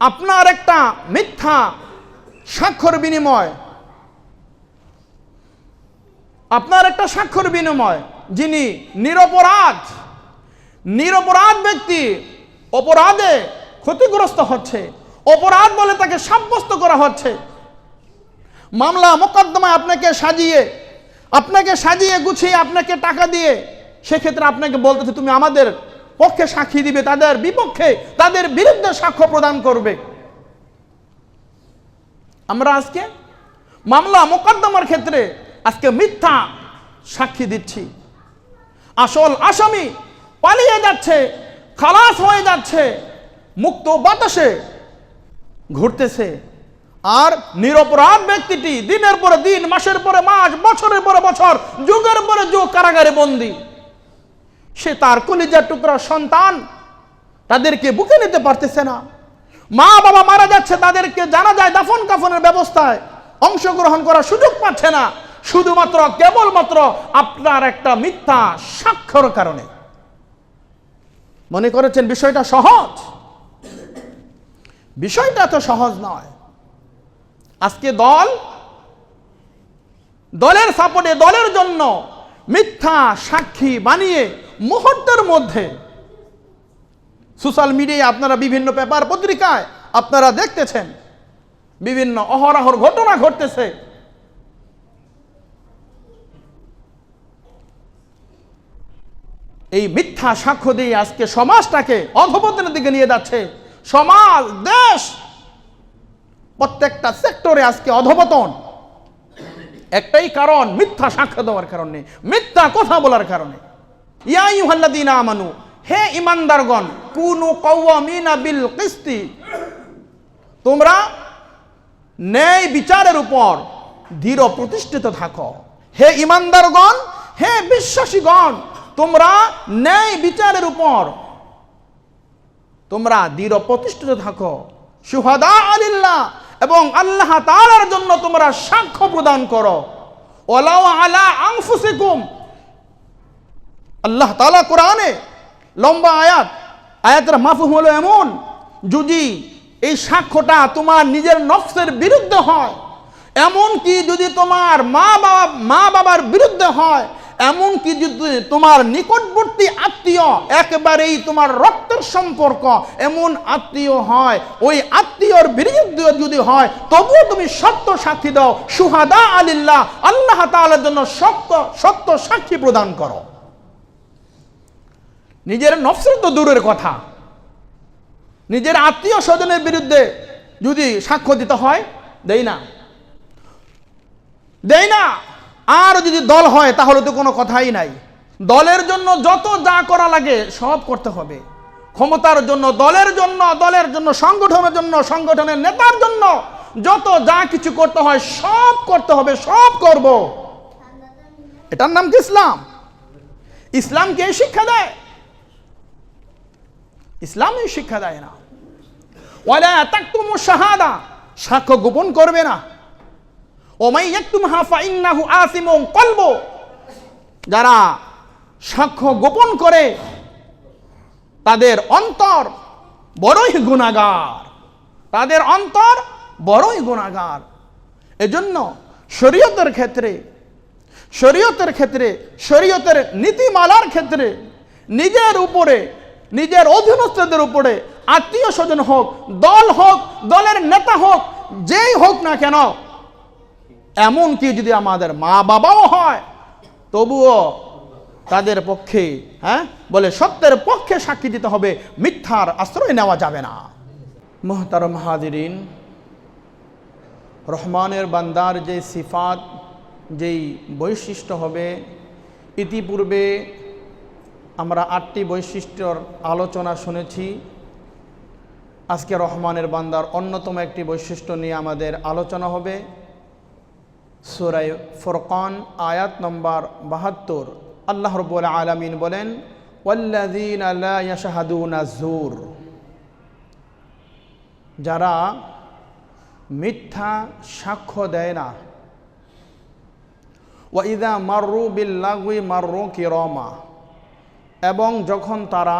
আপনার একটা মিথ্যা স্বাক্ষর বিনিময়, যিনি নিরপরাধ ব্যক্তি অপরাধে ক্ষতিগ্রস্ত হচ্ছে, অপরাধ বলে তাকে সাব্যস্ত করা হচ্ছে, মামলা মোকদ্দমায় আপনাকে সাজিয়ে গুছিয়ে আপনাকে টাকা দিয়ে, সেক্ষেত্রে আপনাকে বলতেছে তুমি আমাদের পক্ষে সাক্ষী দিবে, তাদের বিপক্ষে তাদের বিরুদ্ধে সাক্ষ্য প্রদান করবে। আমরা আজকে মামলা মোকদ্দমার ক্ষেত্রে আজকে মিথ্যা সাক্ষী দিচ্ছি, আসল আসামি পালিয়ে যাচ্ছে, খালাস হয়ে যাচ্ছে, মুক্ত বাতাসে ঘুরতেছে, আর নিরপরাধ ব্যক্তিটি দিনের পরে দিন, মাসের পরে মাস, বছরের পরে বছর, যুগের পরে যুগ কারাগারে বন্দী। সে তার কলিজার টুকরা সন্তান তাদেরকে বুকে নিতে পারতেছে না, মা বাবা মারা যাচ্ছে, তাদেরকে জানাজায় দাফন কাফনের ব্যবস্থায় অংশগ্রহণ করার সুযোগ পাচ্ছে না, শুধুমাত্র কেবলমাত্র আপনার একটা মিথ্যা সাক্ষ্যর কারণে। মনে করেছেন বিষয়টা সহজ? বিষয়টা তো সহজ নয়। আজকে দলের সাপোর্টে, দলের জন্য মিথ্যা সাক্ষী বানিয়ে মুহূর্তের মধ্যে সোশ্যাল মিডিয়ায় আপনারা বিভিন্ন পেপার পত্রিকায় আপনারা দেখতেছেন, বিভিন্ন অহরহর ঘটনা ঘটতেছে। এই মিথ্যা সাক্ষ্য দিয়ে আজকে সমাজটাকে অধঃপতনের দিকে নিয়ে যাচ্ছে। সমাজ, দেশ, প্রত্যেকটা সেক্টরে আজকে অধঃপতন। একটাই কারণ, মিথ্যা সাক্ষ্য দেওয়ার কারণে, মিথ্যা কথা বলার কারণে। ইয়া আইয়ুহাল্লাযীনা আমানু, হে ঈমানদারগণ, কুনু কাওয়ামিনা বিল কিসতি, তোমরা ন্যায় বিচারের উপর দৃঢ় প্রতিষ্ঠিত থাকো। হে ঈমানদারগণ, হে বিশ্বাসীগণ, তোমরা ন্যায় বিচারের উপর তোমরা দৃঢ় প্রতিষ্ঠিত থাকো। শুহাদা আলিল্লাহ, এবং আল্লাহ তাআলার জন্য তোমরা সাক্ষ্য প্রদান করো। ওয়ালাউ আলা আনফুসিকুম, আল্লাহ তাআলা কোরআনে লম্বা আয়াতের মাফহুম হলো এমন, যদি এই সাক্ষ্যটা তোমার নিজের নফসের বিরুদ্ধে হয়, এমন কি যদি তোমার মা বাবার বিরুদ্ধে হয়, এমন কি যদি তোমার নিকটবর্তী আত্মীয়, একেবারেই তোমার রক্তের সম্পর্ক এমন আত্মীয় হয়, ওই আত্মীয়র বিরুদ্ধে যদি হয়, তবুও তুমি সত্য সাক্ষী দাও। শুহাদা আলিল্লাহ, আল্লাহ তাআলার জন্য সত্য সাক্ষী প্রদান করো। নিজের নফসের তো দূরের কথা, নিজের আত্মীয় স্বজনের বিরুদ্ধে যদি সাক্ষ্য দিতে হয়, দেই না। আর যদি দল হয় তাহলে তো কোনো কথাই নাই। দলের জন্য যত যা করা লাগে সব করতে হবে, ক্ষমতার জন্য, দলের জন্য, সংগঠনের জন্য, সংগঠনের নেতার জন্য যত যা কিছু করতে হয় সব করতে হবে, সব করব। এটার নাম কি ইসলাম? ইসলাম কে শিক্ষা দেয়? ইসলাম এই শিক্ষা দেয় না। ওয়ালা তাকতুমু শাহাদা, সাক্ষ্য গোপন করবে না। ওমাই ইয়াকতুমহা ফাইন্নাহু আসিমুন কলবু, যারা সাক্ষ্য গোপন করে তাদের অন্তর বড়ই গুনাহগার, তাদের অন্তর বড়ই গুনাহগার। এজন্য শরীয়তের ক্ষেত্রে, শরীয়তের নীতিমালার ক্ষেত্রে নিজের উপরে, নিজের অধীনস্থদের উপরে, আত্মীয় স্বজন হোক, দল হোক, দলের নেতা হোক, যেই হোক না কেন, এমনকি যদি আমাদের মা বাবাও হয়, তবুও তাদের পক্ষে বলে সত্যের পক্ষে সাক্ষী দিতে হবে, মিথ্যার আশ্রয় নেওয়া যাবে না। মুহতারাম হাজিরিন, রহমানের বান্দার যে সিফাত, যেই বৈশিষ্ট্য হবে, ইতিপূর্বে আমরা 8টি বৈশিষ্ট্যর আলোচনা শুনেছি। আজকে রহমানের বান্দার অন্যতম একটি বৈশিষ্ট্য নিয়ে আমাদের আলোচনা হবে। সূরা ফুরকান আয়াত নম্বর 72, আল্লাহ রাব্বুল আলামিন বলেন, ওয়াল্লাযীনা লা ইয়াশহাদুনা যুর, যারা মিথ্যা সাক্ষ্য দেয় না। ওয়া ইযা মাররু বিল লাগওয়ি মাররু কিরামা, এবং যখন তারা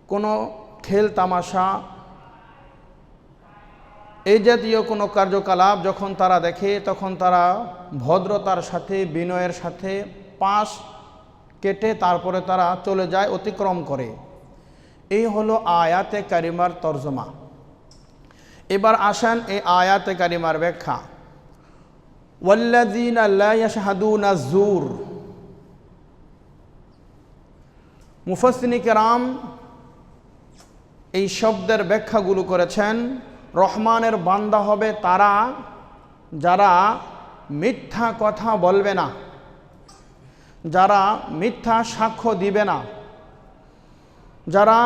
কোনো খেল তামাশা এই জাতীয় কোনো কার্যকলাপ যখন তারা দেখে তখন তারা ভদ্রতার সাথে বিনয়ের সাথে পাশ কেটে তারপরে তারা চলে যায়, অতিক্রম করে। এই হলো আয়াতে কারিমার তর্জমা। এবার আসেন এই আয়াতে কারিমার ব্যাখ্যা। ওয়াল্লাযীনা লা ইয়াশহাদুনা যুর, মুফাসসিরিন কেরাম এই শব্দের ব্যাখ্যাগুলো করেছেন। রহমানের বান্দা হবে তারা যারা মিথ্যা কথা বলবে না, যারা মিথ্যা সাক্ষ্য দিবে না, যারা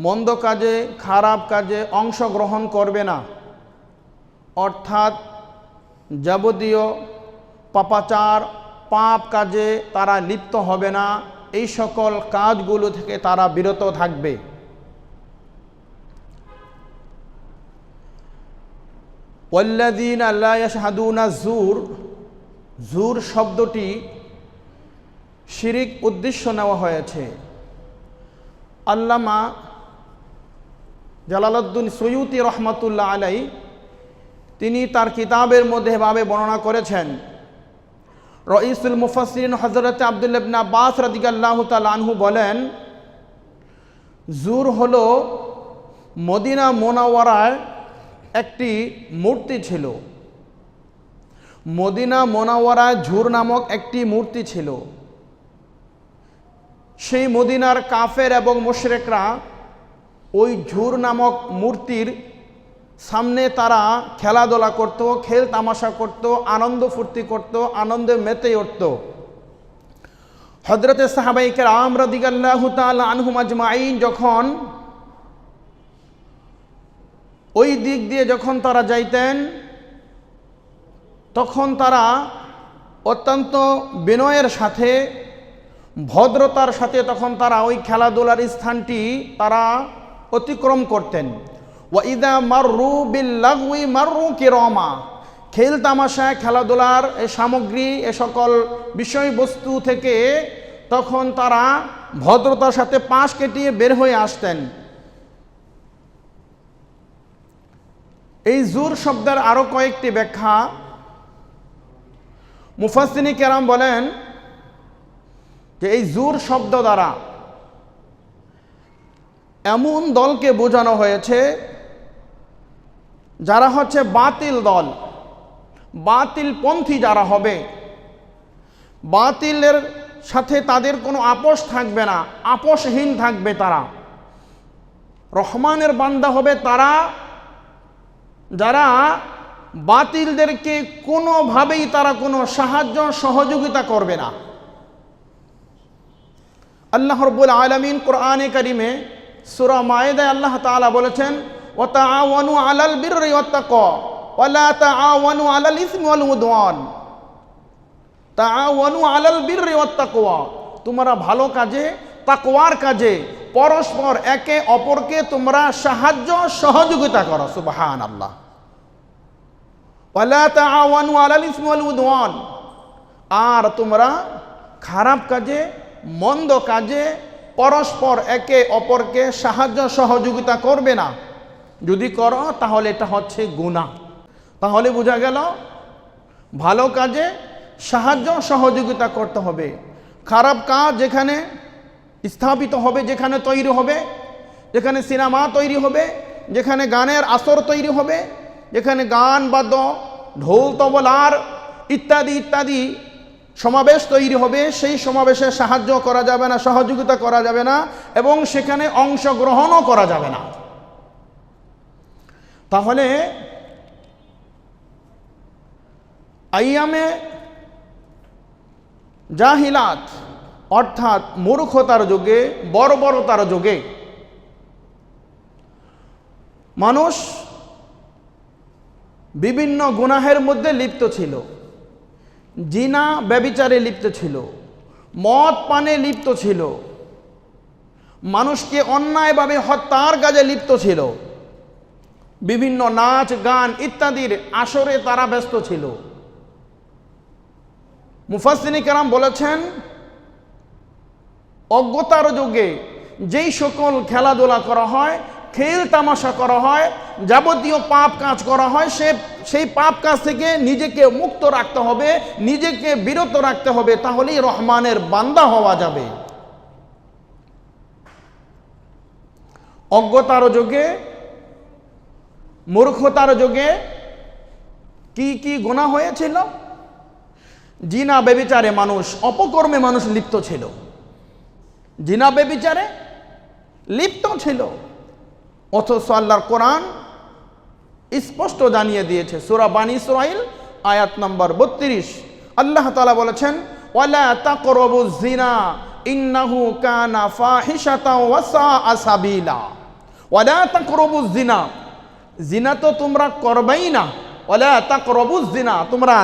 মন্দ কাজে খারাপ কাজে অংশগ্রহণ করবে না, অর্থাৎ যাবতীয় পাপাচার পাপ কাজে তারা লিপ্ত হবে না, এই সকল কাজগুলো থেকে তারা বিরত থাকবে। ওয়াল্লাযীনা লা ইয়াশহাদুনা যুর, যুর শব্দটি শিরিক উদ্দেশ্য নেওয়া হয়েছে। আল্লামা জালালউদ্দিন সুয়ুতি রহমাতুল্লাহ আলাই তিনি তার কিতাবের মধ্যে এভাবে বর্ণনা করেছেন। রাইসুল মুফাসসিরিন হযরত আব্দুল্লাহ ইবনে আব্বাস রাদিয়াল্লাহু তাআলা আনহু বলেন, যুর হলো মদিনা মুনাওয়ারায় একটি মূর্তি ছিল। মদিনা মুনাওয়ারায় ঝুর নামক একটি মূর্তি ছিল। সেই মদিনার কাফের এবং মুশরিকরা ওই ঝুর নামক মূর্তির সামনে তারা খেলাধুলা করত, খেল তামাশা করত, আনন্দ ফুর্তি করত, আনন্দে মেতে উঠত। হযরতে সাহাবায়ে কেরাম রাদিয়াল্লাহু তাআলা আনহুম আজমাইন যখন ওই দিক দিয়ে যখন তারা যাইতেন তখন তারা অত্যন্ত বিনয়ের সাথে ভদ্রতার সাথে তখন তারা ওই খেলাধুলার স্থানটি তারা অতিক্রম করতেন। ওয়াইদা মাররু বিল লাগউই মাররু কিরামা, খেল তামাশা খেলাধুলার এই সামগ্রী এ সকল বিষয়বস্তু থেকে তখন তারা ভদ্রতার সাথে পাশ কেটিয়ে বের হয়ে আসতেন। এই যুর শব্দের আরো কয়েকটি ব্যাখ্যা। মুফাসসিরিন কেরাম বলেন যে এই যুর শব্দ দ্বারা এমন দলকে বোঝানো হয়েছে যারা হচ্ছে বাতিল দল, বাতিল পন্থী যারা হবে, বাতিলের সাথে তাদের কোনো আপোষ থাকবে না, আপোষহীন থাকবে তারা। রহমানের বান্দা হবে তারা যারা বাতিলদেরকে কোনোভাবেই তারা কোনো সাহায্য সহযোগিতা করবে না। আল্লাহ রাব্বুল আলামিন কোরআনে কারিমে সূরা মায়েদায় আল্লাহ তাআলা বলেছেন, ওয়া তাআওয়ানু আলাল বিররি ওয়াত তাকওয়া ওয়া লা তাআওয়ানু আলাল ইসমি ওয়াল উদওয়ান। তাআওয়ানু আলাল বিররি ওয়াত তাকওয়া, তোমরা ভালো কাজে তাকওয়ার কাজে পরস্পর একে অপরকে তোমরা সাহায্য সহযোগিতা করো। সুবহানাল্লাহ। ওয়া লা তাআওয়ানু আলাল ইসমি ওয়াল উদওয়ান, আর তোমরা খারাপ কাজে মন্দ কাজে পরস্পর একে অপরকে সাহায্য সহযোগিতা করবে না। যদি করো তাহলে এটা হচ্ছে গুনাহ। তাহলে বোঝা গেল ভালো কাজে সাহায্য সহযোগিতা করতে হবে। খারাপ কাজ যেখানে স্থাপিত হবে, যেখানে তৈরি হবে, যেখানে সিনেমা তৈরি হবে, যেখানে গানের আসর তৈরি হবে, যেখানে গান বাদ্য ঢোল তবলার ইত্যাদি ইত্যাদি সমাবেশ তৈরি হবে, সেই সমাবেশে সাহায্য করা যাবে না, সহযোগিতা করা যাবে না, এবং সেখানে অংশগ্রহণও করা যাবে না। তাহলে আইয়ামে জাহিলাত অর্থাৎ মূর্খতার যুগে, বর্বরতার যুগে মানুষ বিভিন্ন গুনাহের মধ্যে লিপ্ত ছিল। জিনা ব্যভিচারে লিপ্ত ছিল, মদ পানে লিপ্ত ছিল, মানুষকে অন্যায়ভাবে হত্যার কাজে লিপ্ত ছিল, বিভিন্ন নাচ গান ইত্যাদির আসরে তারা ব্যস্ত ছিল। মুফাসসিরিন কেরাম বলেছেন অজ্ঞতার যুগে যেই সকল খেলাধুলা করা হয়, খেল তামাশা করা হয়, যাবতীয় পাপ কাজ করা হয়, সেই পাপ কাজ থেকে নিজেকে মুক্ত রাখতে হবে, নিজেকে বিরত রাখতে হবে, তাহলেই রহমানের বান্দা হওয়া যাবে। অজ্ঞতার যোগে, মূর্খতার যোগে কি কি গুনাহ হয়েছিল? জিনা ব্যভিচারে মানুষ, অপকর্মে মানুষ লিপ্ত ছিল, জিনা ব্যভিচারে লিপ্ত ছিল। অথচ আল্লাহর কোরআন স্পষ্ট জানিয়ে দিয়েছে, সূরা বানী ইসরাঈল আয়াত নম্বর 32, আল্লাহ তাআলা বলেছেন, ওয়ালা তাকরাবুজ জিনা ইন্নাহু কানা ফাহিশাতাও ওয়া সাআ সাবিলা। ওয়ালা তাকরাবুজ জিনা, জিনা তো তোমরা করবেই না। ওয়ালা তাকরাবুজ জিনা, তোমরা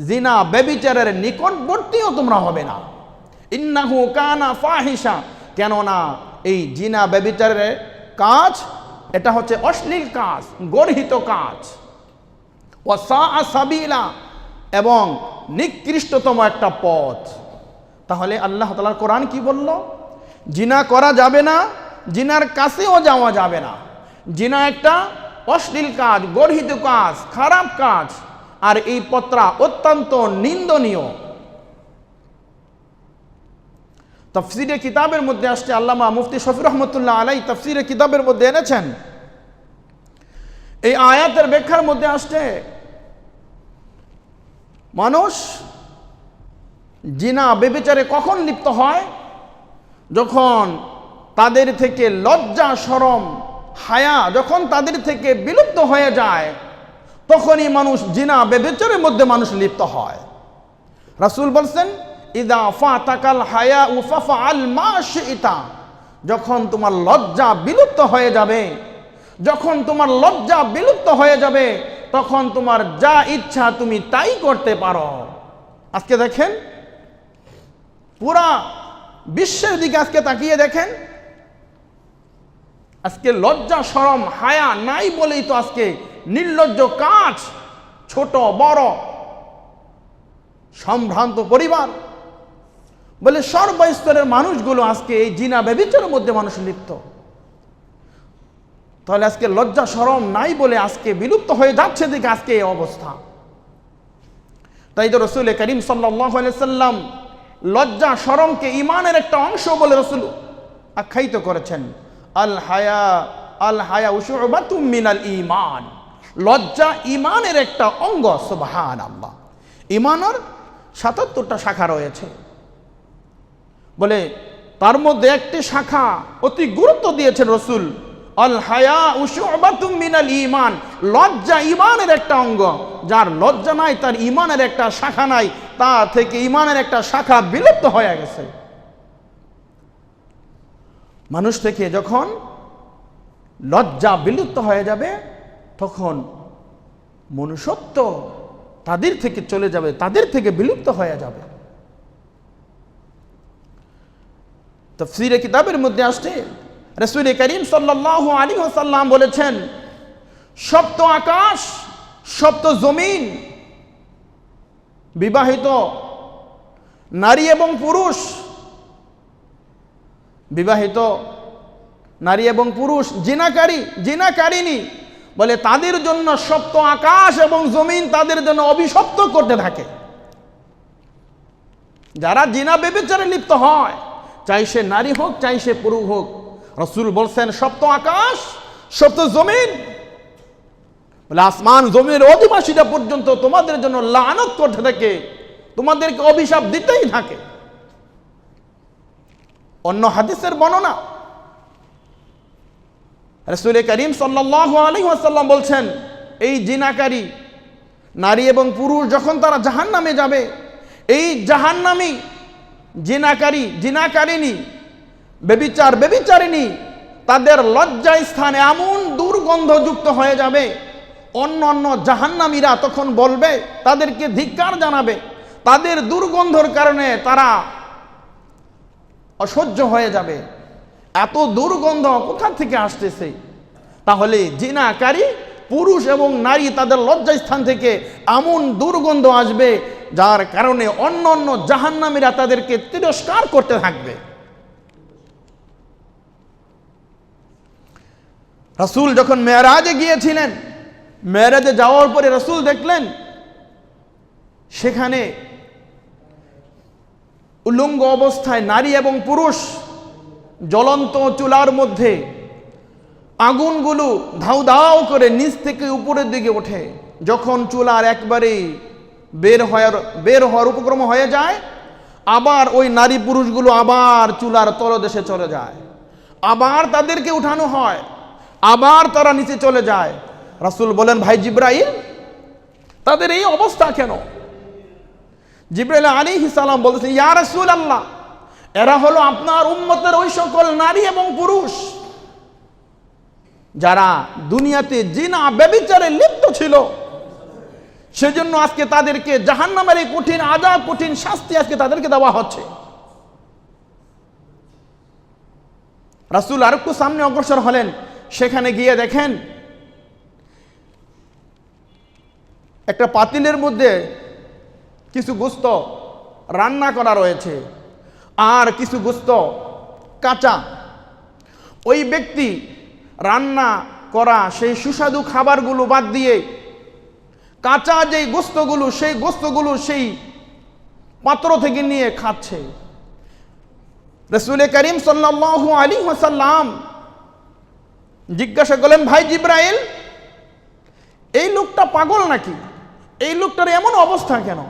জিনা ব্যভিচারের নিকটবর্তীও তোমরা হবে না। ইন্নাহু কানা ফাহিশা, কেননা এই জিনা ব্যভিচারের কাজ, এটা হচ্ছে অশ্লীল কাজ, গর্হিত কাজ। ওয়া সাআ সাবিলা, এবং নিকৃষ্টতম একটা পথ। তাহলে আল্লাহ তাআলার কোরআন কি বলল? জিনা করা যাবে না, জিনার কাছেও যাওয়া যাবে না। জিনা একটা অশ্লীল কাজ, গর্হিত কাজ, খারাপ কাজ, আর এই পথটা অত্যন্ত নিন্দনীয়। তাফসীরে কিতাবের মধ্যে আসছে, আল্লামা মুফতি শফি রহমতুল্লাহ আলাইহি তাফসীরে কিতাবের মধ্যে এনেছেন, এই আয়াতের ব্যাখ্যার মধ্যে আসছে, মানুষ জিনা ব্যভিচারে কখন লিপ্ত হয়? যখন তাদের থেকে লজ্জা, শরম, হায়া যখন তাদের থেকে বিলুপ্ত হয়ে যায়, তখনই মানুষ জিনা ব্যভিচারের মধ্যে মানুষ লিপ্ত হয়। রাসূল বলছেন, ইদা ফাতাকাল হায়া ফাফআল মা শি'তা, যখন তোমার লজ্জা বিলুপ্ত হয়ে যাবে, যখন তোমার লজ্জা বিলুপ্ত হয়ে যাবে, তখন তোমার যা ইচ্ছা তুমি তাই করতে পারো। আজকে দেখেন, পুরা বিশ্বের দিকে আজকে তাকিয়ে দেখেন, আজকে লজ্জা, শরম, হায়া নাই বলেই তো আজকে নির্লজ্জ কাজ, ছোট বড় সম্ভ্রান্ত পরিবার বলে সর্বস্তরের মানুষগুলো আজকে এই জিনা ব্যভিচারের মধ্যে মানুষ লিপ্ত। তাহলে আজকে লজ্জা শরম নাই বলে আজকে বিলুপ্ত হয়ে যাচ্ছে দিকে আজকে এই অবস্থা। তাই তো রাসূল করিম সাল্লাল্লাহু আলাইহি সাল্লাম লজ্জা শরমকে ঈমানের একটা অংশ বলে রাসূল আখ্যায়িত করেছেন। আল হায়া শু'বাতুম মিনাল ঈমান, লজ্জা ঈমানের একটা অঙ্গ। সুবহানাল্লাহ, ঈমানের ৭৭টা শাখা রয়েছে বলে তার মধ্যে একটি শাখা অতি গুরুত্ব দিয়েছেন রাসূল, আল হায়া শু'বাতুম মিনাল ঈমান, লজ্জা ঈমানের একটা অঙ্গ। যার লজ্জা নাই তার ঈমানের একটা শাখা নাই, তা থেকে ঈমানের একটা শাখা বিলুপ্ত হয়ে গেছে। মানুষ থেকে যখন লজ্জা বিলুপ্ত হয়ে যাবে, তখন মনুষ্যত্ব তাদের থেকে চলে যাবে, তাদের থেকে বিলুপ্ত হয়ে যাবে। তাফসীরে কিতাবের মধ্যে আসছে, রাসূল করিম সাল্লাল্লাহু আলাইহি ওয়াসাল্লাম বলেছেন, সপ্ত আকাশ, সপ্ত জমিন, বিবাহিত নারী এবং পুরুষ, বিবাহিত নারী এবং পুরুষ, জিনাকারিনী বলে তাদের জন্য সপ্ত আকাশ এবং জমিন তাদের জন্য অভিশপ্ত করতে থাকে। যারা জিনা ব্যভিচারে লিপ্ত হয়, চাই সে নারী হোক চাই সে পুরুষ হোক, রাসূল বলছেন সপ্ত আকাশ সপ্ত জমিন বলে আসমান জমিনের অধিবাসীরা পর্যন্ত তোমাদের জন্য লানত করতে থাকে, তোমাদেরকে অভিশাপ দিতেই থাকে। অন্য হাদিসের বর্ণনা, রাসূল করিম সাল্লাল্লাহু আলাইহি ওয়াসাল্লাম বলছেন, এই জিনাকারী নারী এবং পুরুষ যখন তারা জাহান্নামে যাবে, এই জাহান্নামী জিনাকারিনী ব্যভিচারিণী তাদের লজ্জা স্থানে এমন দুর্গন্ধযুক্ত হয়ে যাবে, অন্য অন্য জাহান্নামীরা তখন বলবে, তাদেরকে ধিক্কার জানাবে, তাদের দুর্গন্ধর কারণে তারা অসহ্য হয়ে যাবে। এত দুর্গন্ধ কোথা থেকে আসতেছে? তাহলে জিনাকারী পুরুষ এবং নারী তাদের লজ্জাস্থান থেকে এমন দুর্গন্ধ আসবে, যার কারণে অন্য অন্য জাহান্নামীরা তাদেরকে তিরস্কার করতে থাকবে। রাসূল যখন মেরাজে গিয়েছিলেন, মেরাজে যাওয়ার পরে রাসূল দেখলেন সেখানে উলঙ্গ অবস্থায় নারী এবং পুরুষ জ্বলন্ত চুলার মধ্যে আগুনগুলো ধাউ ধাউ করে নিচ থেকে উপরের দিকে ওঠে। যখন চুলার একবারেই বের হওয়ার উপক্রম হয়ে যায়, আবার ওই নারী পুরুষগুলো আবার চুলার তলদেশে চলে যায়, আবার তাদেরকে উঠানো হয়, আবার তারা নিচে চলে যায়। রাসূল বলেন, ভাই জিবরাইল, তাদের এই অবস্থা কেন? জিবরাইল আলাইহিস সালাম বলতেছেন, ইয়া রাসূলুল্লাহ, এরা হলো আপনার উম্মতের ওই সকল নারী এবং পুরুষ যারা দুনিয়াতে জিনা ব্যভিচারে লিপ্ত ছিল। সেজন্য আজকে তাদেরকে জাহান্নামের এই কঠিন আযাব, কঠিন শাস্তি আজকে তাদেরকে দেওয়া হচ্ছে। রাসূল আরেকটু সামনে অগ্রসর হলেন, সেখানে গিয়ে দেখেন একটা পাতিলের মধ্যে কিছু গোশত রান্না করা রয়েছে আর কিছু গোশত কাঁচা। ওই ব্যক্তি রান্না করা সেই সুস্বাদু খাবারগুলো বাদ দিয়ে কাঁচা যেই গোশতগুলো, সেই গোশতগুলো সেই পাত্র থেকে নিয়ে খাচ্ছে। রাসূল করিম সাল্লাল্লাহু আলাইহি ওয়াসাল্লাম জিজ্ঞাসা করলেন, ভাই জিবরাইল, এই লোকটা পাগল নাকি? এই লোকটার এমন অবস্থা কেন?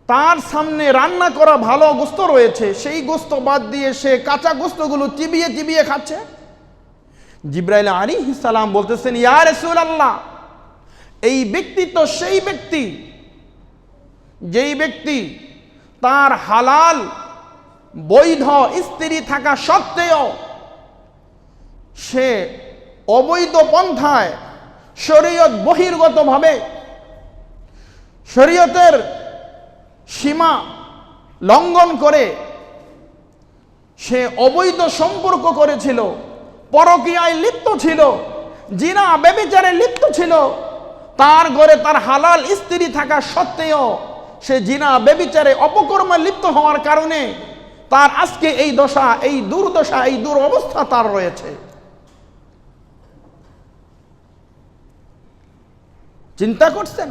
তার সামনে রান্না করা ভালো গোশত রয়েছে, সেই গোশত বাদ দিয়ে সে কাঁচা গোশতগুলো চিবিয়ে চিবিয়ে খাচ্ছে। জিবরাইল আলাইহিস সালাম বলতেছেন, ইয়া রাসূলুল্লাহ, এই ব্যক্তি তো সেই ব্যক্তি যেই ব্যক্তি তার হালাল বৈধ স্ত্রী থাকা সত্ত্বেও সে অবৈধ পন্থায় শরীয়ত বহির্গতভাবে শরীয়তের সীমা লঙ্ঘন করে সে অবৈধ সম্পর্ক করেছিল, পরকীয়ায় লিপ্ত ছিল, জিনা ব্যভিচারে লিপ্ত ছিল। তার ঘরে তার হালাল স্ত্রী থাকা সত্ত্বেও সে জিনা ব্যভিচারে অপকর্মে লিপ্ত হওয়ার কারণে তার আজকে এই দশা, এই দুর্দশা, এই দুরবস্থা তার রয়েছে। চিন্তা করছেন?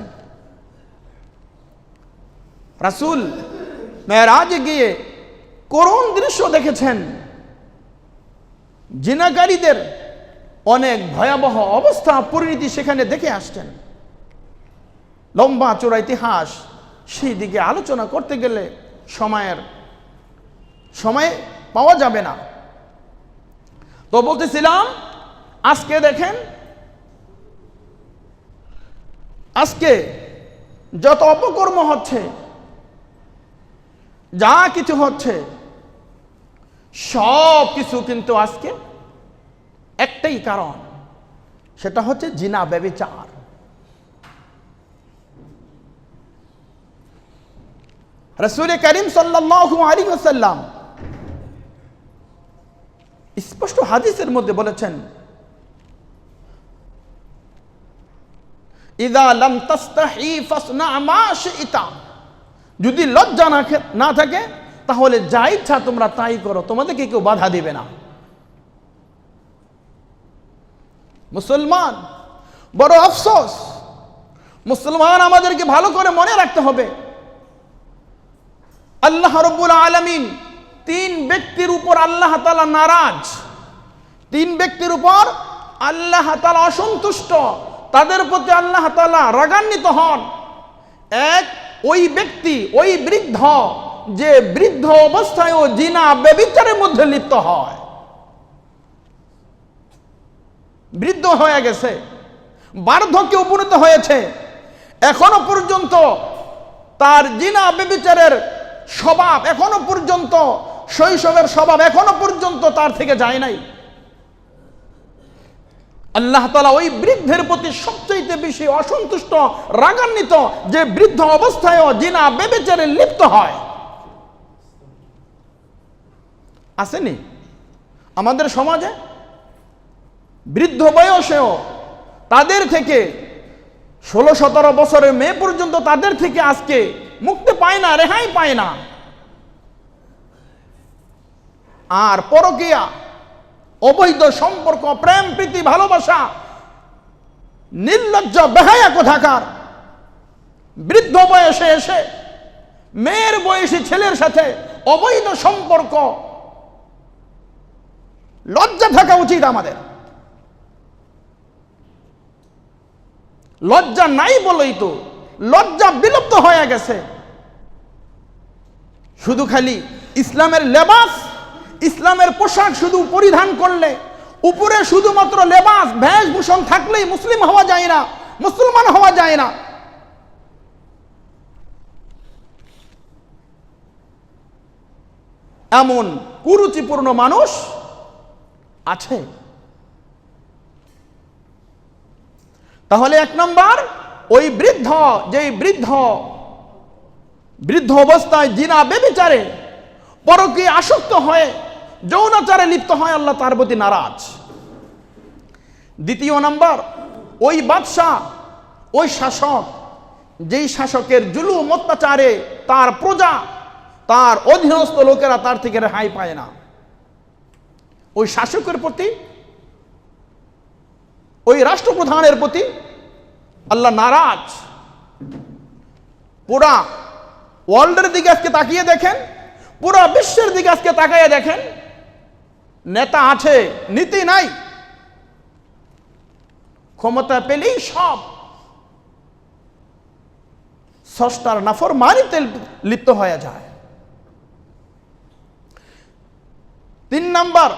রাসূল মেরাজে গিয়ে করুণ দৃশ্য দেখেছেন। জিনাকারীদের অনেক ভয়াবহ অবস্থা পরিণতি সেখানে দেখে আসছেন। লম্বা চূড়া ইতিহাস, সেই দিকে আলোচনা করতে গেলে সময় পাওয়া যাবে না। তো বলতেছিলাম, আজকে দেখেন, আজকে যত অপকর্ম হচ্ছে, যা কিছু হচ্ছে, সব কিছু কিন্তু আজকে একটাই কারণ, সেটা হচ্ছে জিনা ব্যভিচার। রাসূল করিম সাল্লাল্লাহু আলাইহি ওয়াসাল্লাম স্পষ্ট হাদিসের মধ্যে বলেছেন, ইযা লাম তাস্তাহি ফাসনা মা শি'তা, যদি লজ্জা না থাকে তাহলে যা ইচ্ছা তোমরা তাই করো, তোমাদেরকে কেউ বাধা দিবে না। মুসলমান, বড় আফসোস, মুসলমান আমাদেরকে ভালো করে মনে রাখতে হবে, আল্লাহ রাব্বুল আলামিন তিন ব্যক্তির উপর আল্লাহ তাআলা নারাজ, তিন ব্যক্তির উপর আল্লাহ তাআলা অসন্তুষ্ট, তাদের প্রতি আল্লাহ তাআলা রাগান্বিত হন। এক, ওই ব্যক্তি, ওই বৃদ্ধ যে বৃদ্ধ অবস্থায় ও জিনা ব্যভিচারের মধ্যে লিপ্ত হয়, বৃদ্ধ হয়ে গেছে, বার্ধক্যে উপনীত হয়েছে, এখনো পর্যন্ত তার জিনা ব্যভিচারের স্বভাব, এখনো পর্যন্ত শৈশবের স্বভাব এখনো পর্যন্ত তার থেকে যায় নাই। আল্লাহ তাআলা ওই বৃদ্ধের প্রতি সবচেয়ে বেশি অসন্তুষ্ট, রাগান্বিত, যে বৃদ্ধ অবস্থায়ও জিনা ব্যভিচারে লিপ্ত হয়। আসেনি আমাদের সমাজে বৃদ্ধ বয়সেও তাদের থেকে 16-17 বছরের মেয়ে পর্যন্ত তাদের থেকে আজকে মুক্তি পায় না, রেহাই পায় না। আর পরকীয়া, অবৈধ সম্পর্ক, প্রেম প্রীতি ভালোবাসা, নির্লজ্জ বেহায়া কোথাকার, বৃদ্ধ বয়সে এসে মেয়ের বয়সী ছেলের সাথে অবৈধ সম্পর্ক। লজ্জা থাকা উচিত আমাদের। লজ্জা নাই বলেই তো লজ্জা বিলুপ্ত হয়ে গেছে। শুধু খালি ইসলামের লেবাস, ইসলামের পোশাক শুধু পরিধান করলে, উপরে শুধুমাত্র লেবাস বেশভূষণ থাকলেই মুসলিম হওয়া যায় না, মুসলমান হওয়া যায় না। এমন কুরুচিপূর্ণ মানুষ আছে। তাহলে এক নম্বর, ওই বৃদ্ধ, যেই বৃদ্ধ অবস্থায় জিনা ব্যভিচারে পরকীয়া আসক্ত হয়ে যৌনাচারে লিপ্ত হয়, আল্লাহ তার প্রতি নারাজ। দ্বিতীয় নাম্বার, ওই বাদশাহ, ওই শাসক, যেই শাসকের জুলুম অত্যাচারে তার প্রজা, তার অধীনস্থ লোকেরা তার থেকে রেহাই পায় না, ওই শাসকের প্রতি, ওই রাষ্ট্রপ্রধানের প্রতি আল্লাহ নারাজ। পুরা ওয়ার্ল্ডের দিকে আজকে তাকিয়ে দেখেন, পুরা বিশ্বের দিকে আজকে তাকিয়ে দেখেন, নেতা আছে, নীতি নাই, ক্ষমতা পেলেই সব স্রষ্টার নাফরমানিতে লিপ্ত হয়ে যায়। 3 নাম্বার,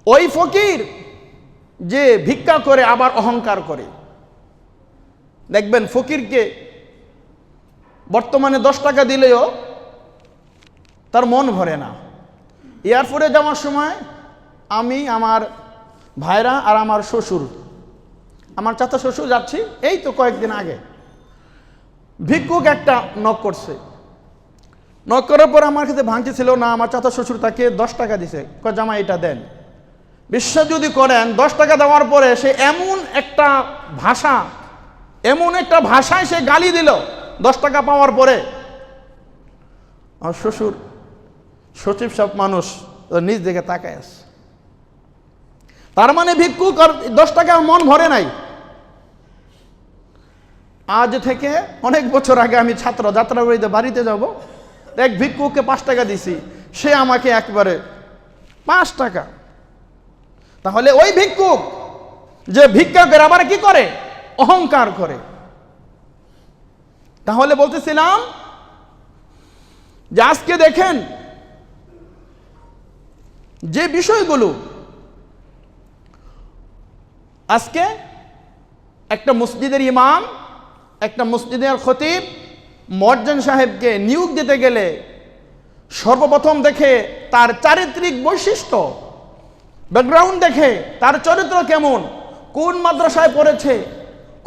ওই ফকির যে ভিক্ষা করে আবার অহংকার করে। দেখবেন ফকিরকে বর্তমানে 10 টাকা দিলেও তার মন ভরে না। এয়ারপোর্টে যাওয়ার সময় আমি, আমার ভাইরা আর আমার শ্বশুর, আমার চাচা শ্বশুর যাচ্ছি, এই তো কয়েকদিন আগে ভিক্ষুক একটা নক করছে। নক করার পর আমার কাছে ভাঙতি ছিল না, আমার চাচা শ্বশুর তাকে 10 টাকা দিছে, কয় জামা এটা দেন। বিশ্বাস যদি করেন, 10 টাকা দেওয়ার পরে সে এমন একটা ভাষায় সে গালি দিল 10 টাকা পাওয়ার পরে। আমার শ্বশুর সচিব সব মানুষ নিজ দিকে তাকায় আছে। তার মানে ভিক্ষুক আর 10 টাকা মন ভরে নাই। আজ থেকে অনেক বছর আগে আমি ছাত্র যাত্রাবাড়িতে বাড়িতে যাব, এক ভিক্ষুককে 5 টাকা দিছি, সে আমাকে একবারে 5 টাকা। তাহলে ওই ভিক্ষুক যে ভিক্ষা করে আবার কি করে? অহংকার করে। তাহলে বলতেছিলাম যে আজকে দেখেন যে বিষয়গুলো, আজকে একটা মসজিদের ইমাম, একটা মসজিদের খতিব, মুয়াজ্জিন সাহেবকে নিয়োগ দিতে গেলে সর্বপ্রথম দেখে তার চারিত্রিক বৈশিষ্ট্য, ব্যাকগ্রাউন্ড দেখে তার চরিত্র কেমন, কোন মাদ্রাসায় পড়েছে,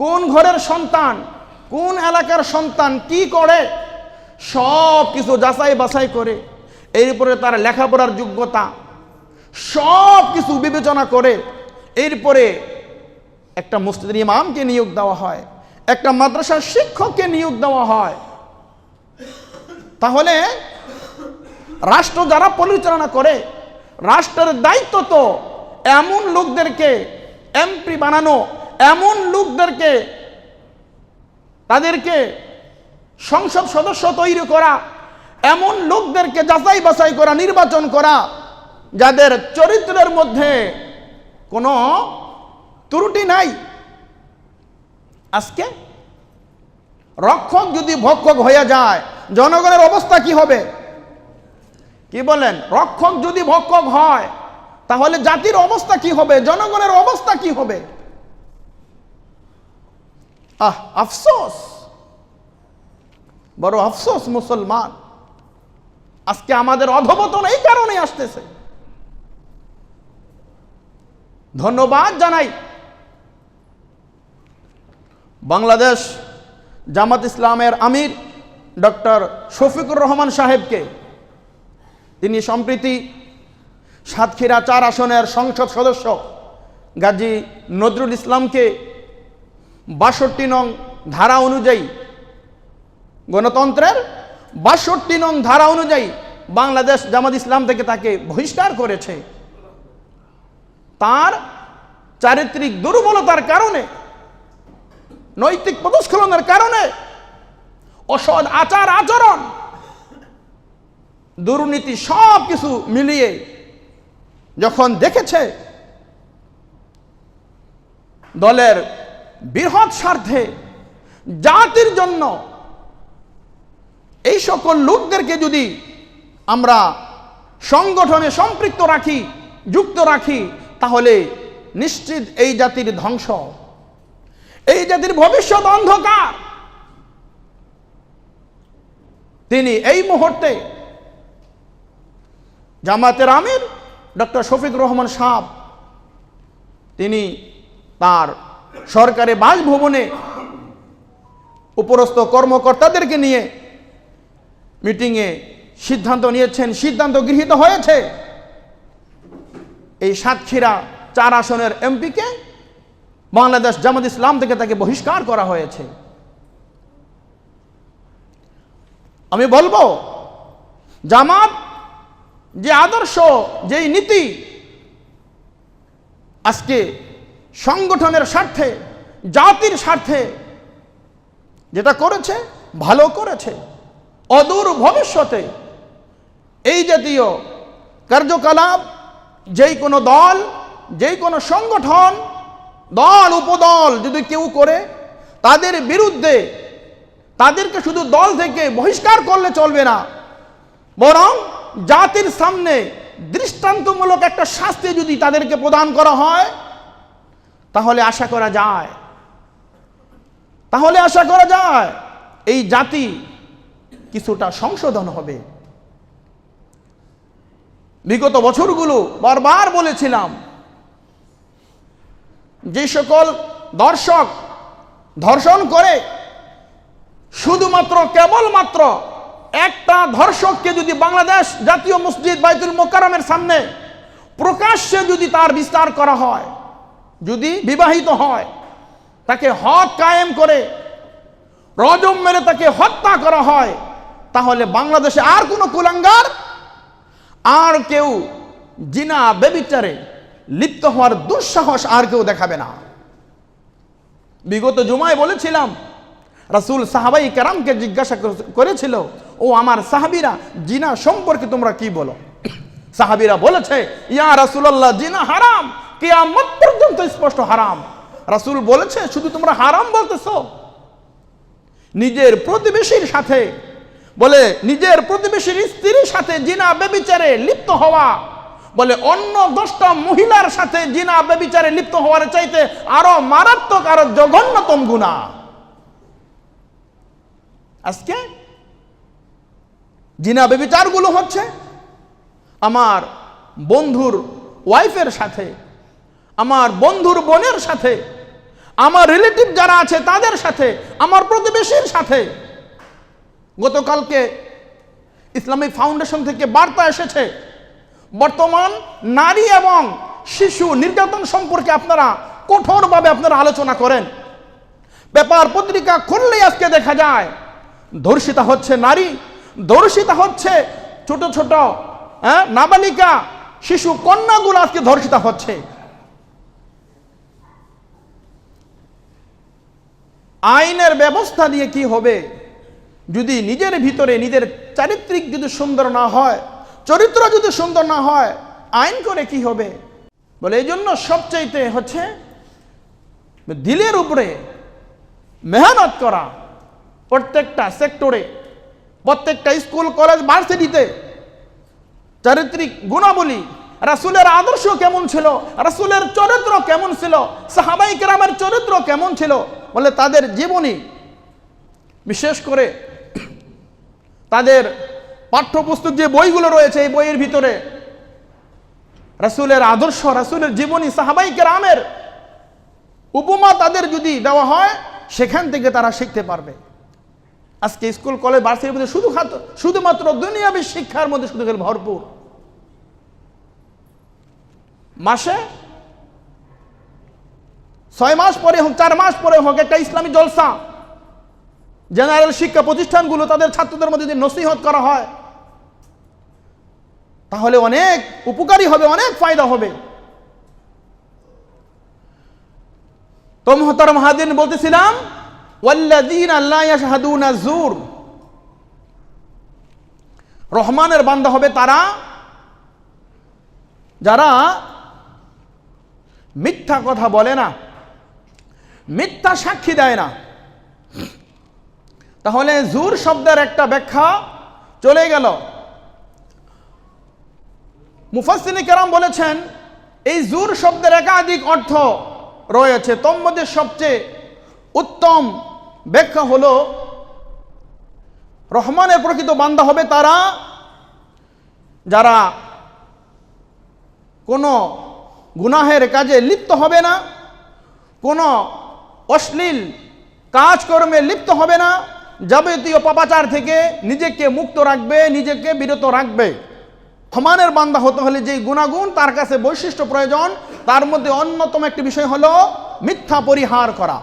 কোন ঘরের সন্তান, কোন এলাকার সন্তান, কি করে, সব কিছু যাচাই বাছাই করে, এরপরে তার লেখাপড়ার যোগ্যতা সব কিছু বিবেচনা করে এরপরে একটা মসজিদের ইমামকে নিয়োগ দেওয়া হয়, একটা মাদ্রাসার শিক্ষককে নিয়োগ দেওয়া হয়। তাহলে রাষ্ট্র যারা পরিচালনা করে, রাষ্ট্রের দায়িত্ব তো এমন লোকদেরকে এমপি বানানো, এমন লোকদেরকে তাদেরকে সংসদ সদস্য তৈরি করা, এমন লোকদেরকে যাচাই বাছাই করা, নির্বাচন করা, যাদের চরিত্রের মধ্যে কোনো ত্রুটি নাই। আজকে রক্ষক যদি ভক্ষক হয়ে যায়, জনগণের অবস্থা কি হবে? কি বলেন? রক্ষক যদি ভক্ষক হয় তাহলে জাতির অবস্থা কি হবে? জনগণের অবস্থা কি হবে? আফসোস, বড় আফসোস মুসলমান। আজকে আমাদের অধঃপতন এই কারণে আসতেছে। ধন্যবাদ জানাই বাংলাদেশ জামাত ইসলামের আমির ডক্টর শফিকুর রহমান সাহেবকে। তিনি সম্প্রতি সাতক্ষীরা 4 আসনের সংসদ সদস্য গাজী নজরুল ইসলামকে 62 নং ধারা অনুযায়ী, গণতন্ত্রের 62 নং ধারা অনুযায়ী বাংলাদেশ জামাত ইসলাম থেকে তাকে বহিষ্কার করেছে। তার চারিত্রিক দুর্বলতার কারণে, নৈতিক পদস্খলনের কারণে, অসৎ আচার আচরণ, দুর্নীতি সব কিছু মিলিয়ে যখন দেখেছে দলের বৃহৎ স্বার্থে, জাতির জন্য এই সকল লোকদেরকে যদি আমরা সংগঠনে সম্পৃক্ত রাখি, যুক্ত রাখি, তাহলে নিশ্চিত এই জাতির ধ্বংস, এই জাতির ভবিষ্যৎ অন্ধকার। তিনি এই মুহূর্তে জামাতের আমির ডক্টর শফিকুর রহমান সাহেব, তিনি তার সরকারি বাসভবনে উপরস্থ কর্মকর্তাদেরকে নিয়ে মিটিংয়ে সিদ্ধান্ত নিয়েছেন, সিদ্ধান্ত গৃহীত হয়েছে এই সাতক্ষীরা 4 আসনের এমপিকে বাংলাদেশ জামাত ইসলাম থেকে তাকে বহিষ্কার করা হয়েছে। আমি বলবো, জামাত যে আদর্শ, যেই নীতি আজকে সংগঠনের স্বার্থে, জাতির স্বার্থে যেটা করেছে, ভালো করেছে। অদূর ভবিষ্যতে এই জাতীয় কার্যকলাপ যেই কোনো দল, যেই কোনো সংগঠন, দল উপদল যদি কেউ করে, তাদের বিরুদ্ধে তাদেরকে শুধু দল থেকে বহিষ্কার করলে চলবে না, বরং জাতির সামনে দৃষ্টান্তমূলক একটা শাস্তি যদি তাদেরকে প্রদান করা হয়, তাহলে আশা করা যায় এই জাতি কিছুটা সংশোধন হবে। বিগত বছরগুলো বারবার বলেছিলাম, যে সকল দর্শক ধর্ষণ করে, শুধুমাত্র কেবলমাত্র একটা ধর্ষককে যদি বাংলাদেশ জাতীয় মসজিদ বাইতুল মোকাররমের সামনে প্রকাশ্যে যদি তার বিস্তার করা হয়, যদি বিবাহিত হয়, তাকে হদ কায়েম করে রজম মেরে তাকে হত্যা করা হয়, তাহলে বাংলাদেশে আর কোনো কুলাঙ্গার, আর কেউ জিনা ব্যভিচারে লিপ্ত হওয়ার দুঃসাহস আর কেউ দেখাবে না। বিগত জুমায় বলেছিলাম, রাসূল সাহাবাই কেরামকে জিজ্ঞাসা করেছিল, ও আমার সাহাবীরা, জিনা সম্পর্কে তোমরা কি বলো? সাহাবীরা বলেছে, ইয়া রাসূলুল্লাহ, জিনা হারাম, কিয়ামত পর্যন্ত স্পষ্ট হারাম। রাসূল বলেছে, শুধু তোমরা হারাম বলতেছো? নিজের প্রতিবেশীর সাথে, বলে নিজের প্রতিবেশীর স্ত্রীর সাথে জিনা ব্যভিচারে লিপ্ত হওয়া, বলে অন্য 10টা মহিলার সাথে জিনা ব্যভিচারে লিপ্ত হওয়ার চাইতে আরো মারাত্মক, আরো জঘন্যতম গুনাহ। আজকে জিনা ব্যভিচারগুলো হচ্ছে আমার বন্ধুর ওয়াইফের সাথে, আমার বন্ধুর বোনের সাথে, আমার রিলেটিভ যারা আছে তাদের সাথে, আমার প্রতিবেশীর সাথে। গতকালকে ইসলামিক ফাউন্ডেশন থেকে বার্তা এসেছে, বর্তমান নারী এবং শিশু নির্যাতন সম্পর্কে আপনারা কঠোরভাবে আপনারা আলোচনা করেন। পেপার পত্রিকা খুললেই আজকে দেখা যায় ধর্ষিতা হচ্ছে নারী, ধর্ষিতা হচ্ছে ছোট ছোট নাবালিকা শিশু কন্যাগুলো আজকে ধর্ষিতা হচ্ছে। আইনের ব্যবস্থা দিয়ে কি হবে? যদি নিজের ভিতরে নিজের চারিত্রিক যদি সুন্দর না হয়, চরিত্র যদি সুন্দর না হয়, আইন করে কি হবে? বলে এই জন্য সবচাইতে হচ্ছে দিলের উপরে মেহনত করা। প্রত্যেকটা সেক্টরে, প্রত্যেকটা স্কুল কলেজ ভার্সিটিতে চারিত্রিক গুণাবলী, রাসূলের আদর্শ কেমন ছিল, রাসূলের চরিত্র কেমন ছিল, সাহাবাই কেরামের চরিত্র কেমন ছিল, বলে তাদের জীবনী, বিশেষ করে তাদের পাঠ্যপুস্তক যে বইগুলো রয়েছে, এই বইয়ের ভিতরে রাসূলের আদর্শ, রাসূলের জীবনী, সাহাবাই কেরামের উপমা তাদের যদি দেওয়া হয়, সেখান থেকে তারা শিখতে পারবে। আজকে স্কুল কলেজ ভার্সিটির মধ্যে শুধুমাত্র দুনিয়াবী শিক্ষার মধ্যে শুধু ভরপুর। মাসে 6 মাস পরে হোক, 4 মাস পরে হোক, একটা ইসলামী জলসা, জেনারেল শিক্ষা প্রতিষ্ঠানগুলো তাদের ছাত্রদের মধ্যে যদি নসিহত করা হয়, তাহলে অনেক উপকারী হবে, অনেক ফায়দা হবে। তো মুহতারাম হাজিরিন, বলতেছিলাম ওয়াল্লাযীনা লা ইয়াশহাদুনা যুর, রহমানের বান্দা হবে তারা যারা মিথ্যা কথা বলে না, মিথ্যা সাক্ষী দেয় না। তাহলে জুর শব্দের একটা ব্যাখ্যা চলে গেল। মুফাসসিরিন কেরাম বলেছেন এই জুর শব্দের একাধিক অর্থ রয়েছে, তোর মধ্যে সবচেয়ে উত্তম ব্যাখ্যা হলো রহমানের প্রকৃত বান্দা হবে তারা যারা কোনো গুনাহের কাজে লিপ্ত হবে না, কোনো অশ্লীল কাজকর্মে লিপ্ত হবে না, যাবতীয় পাপাচার থেকে নিজেকে মুক্ত রাখবে, নিজেকে বিরত রাখবে। রহমানের বান্দা হতে হলে যে গুণাগুণ তার কাছে বৈশিষ্ট্য প্রয়োজন, তার মধ্যে অন্যতম একটি বিষয় হলো মিথ্যা পরিহার করা।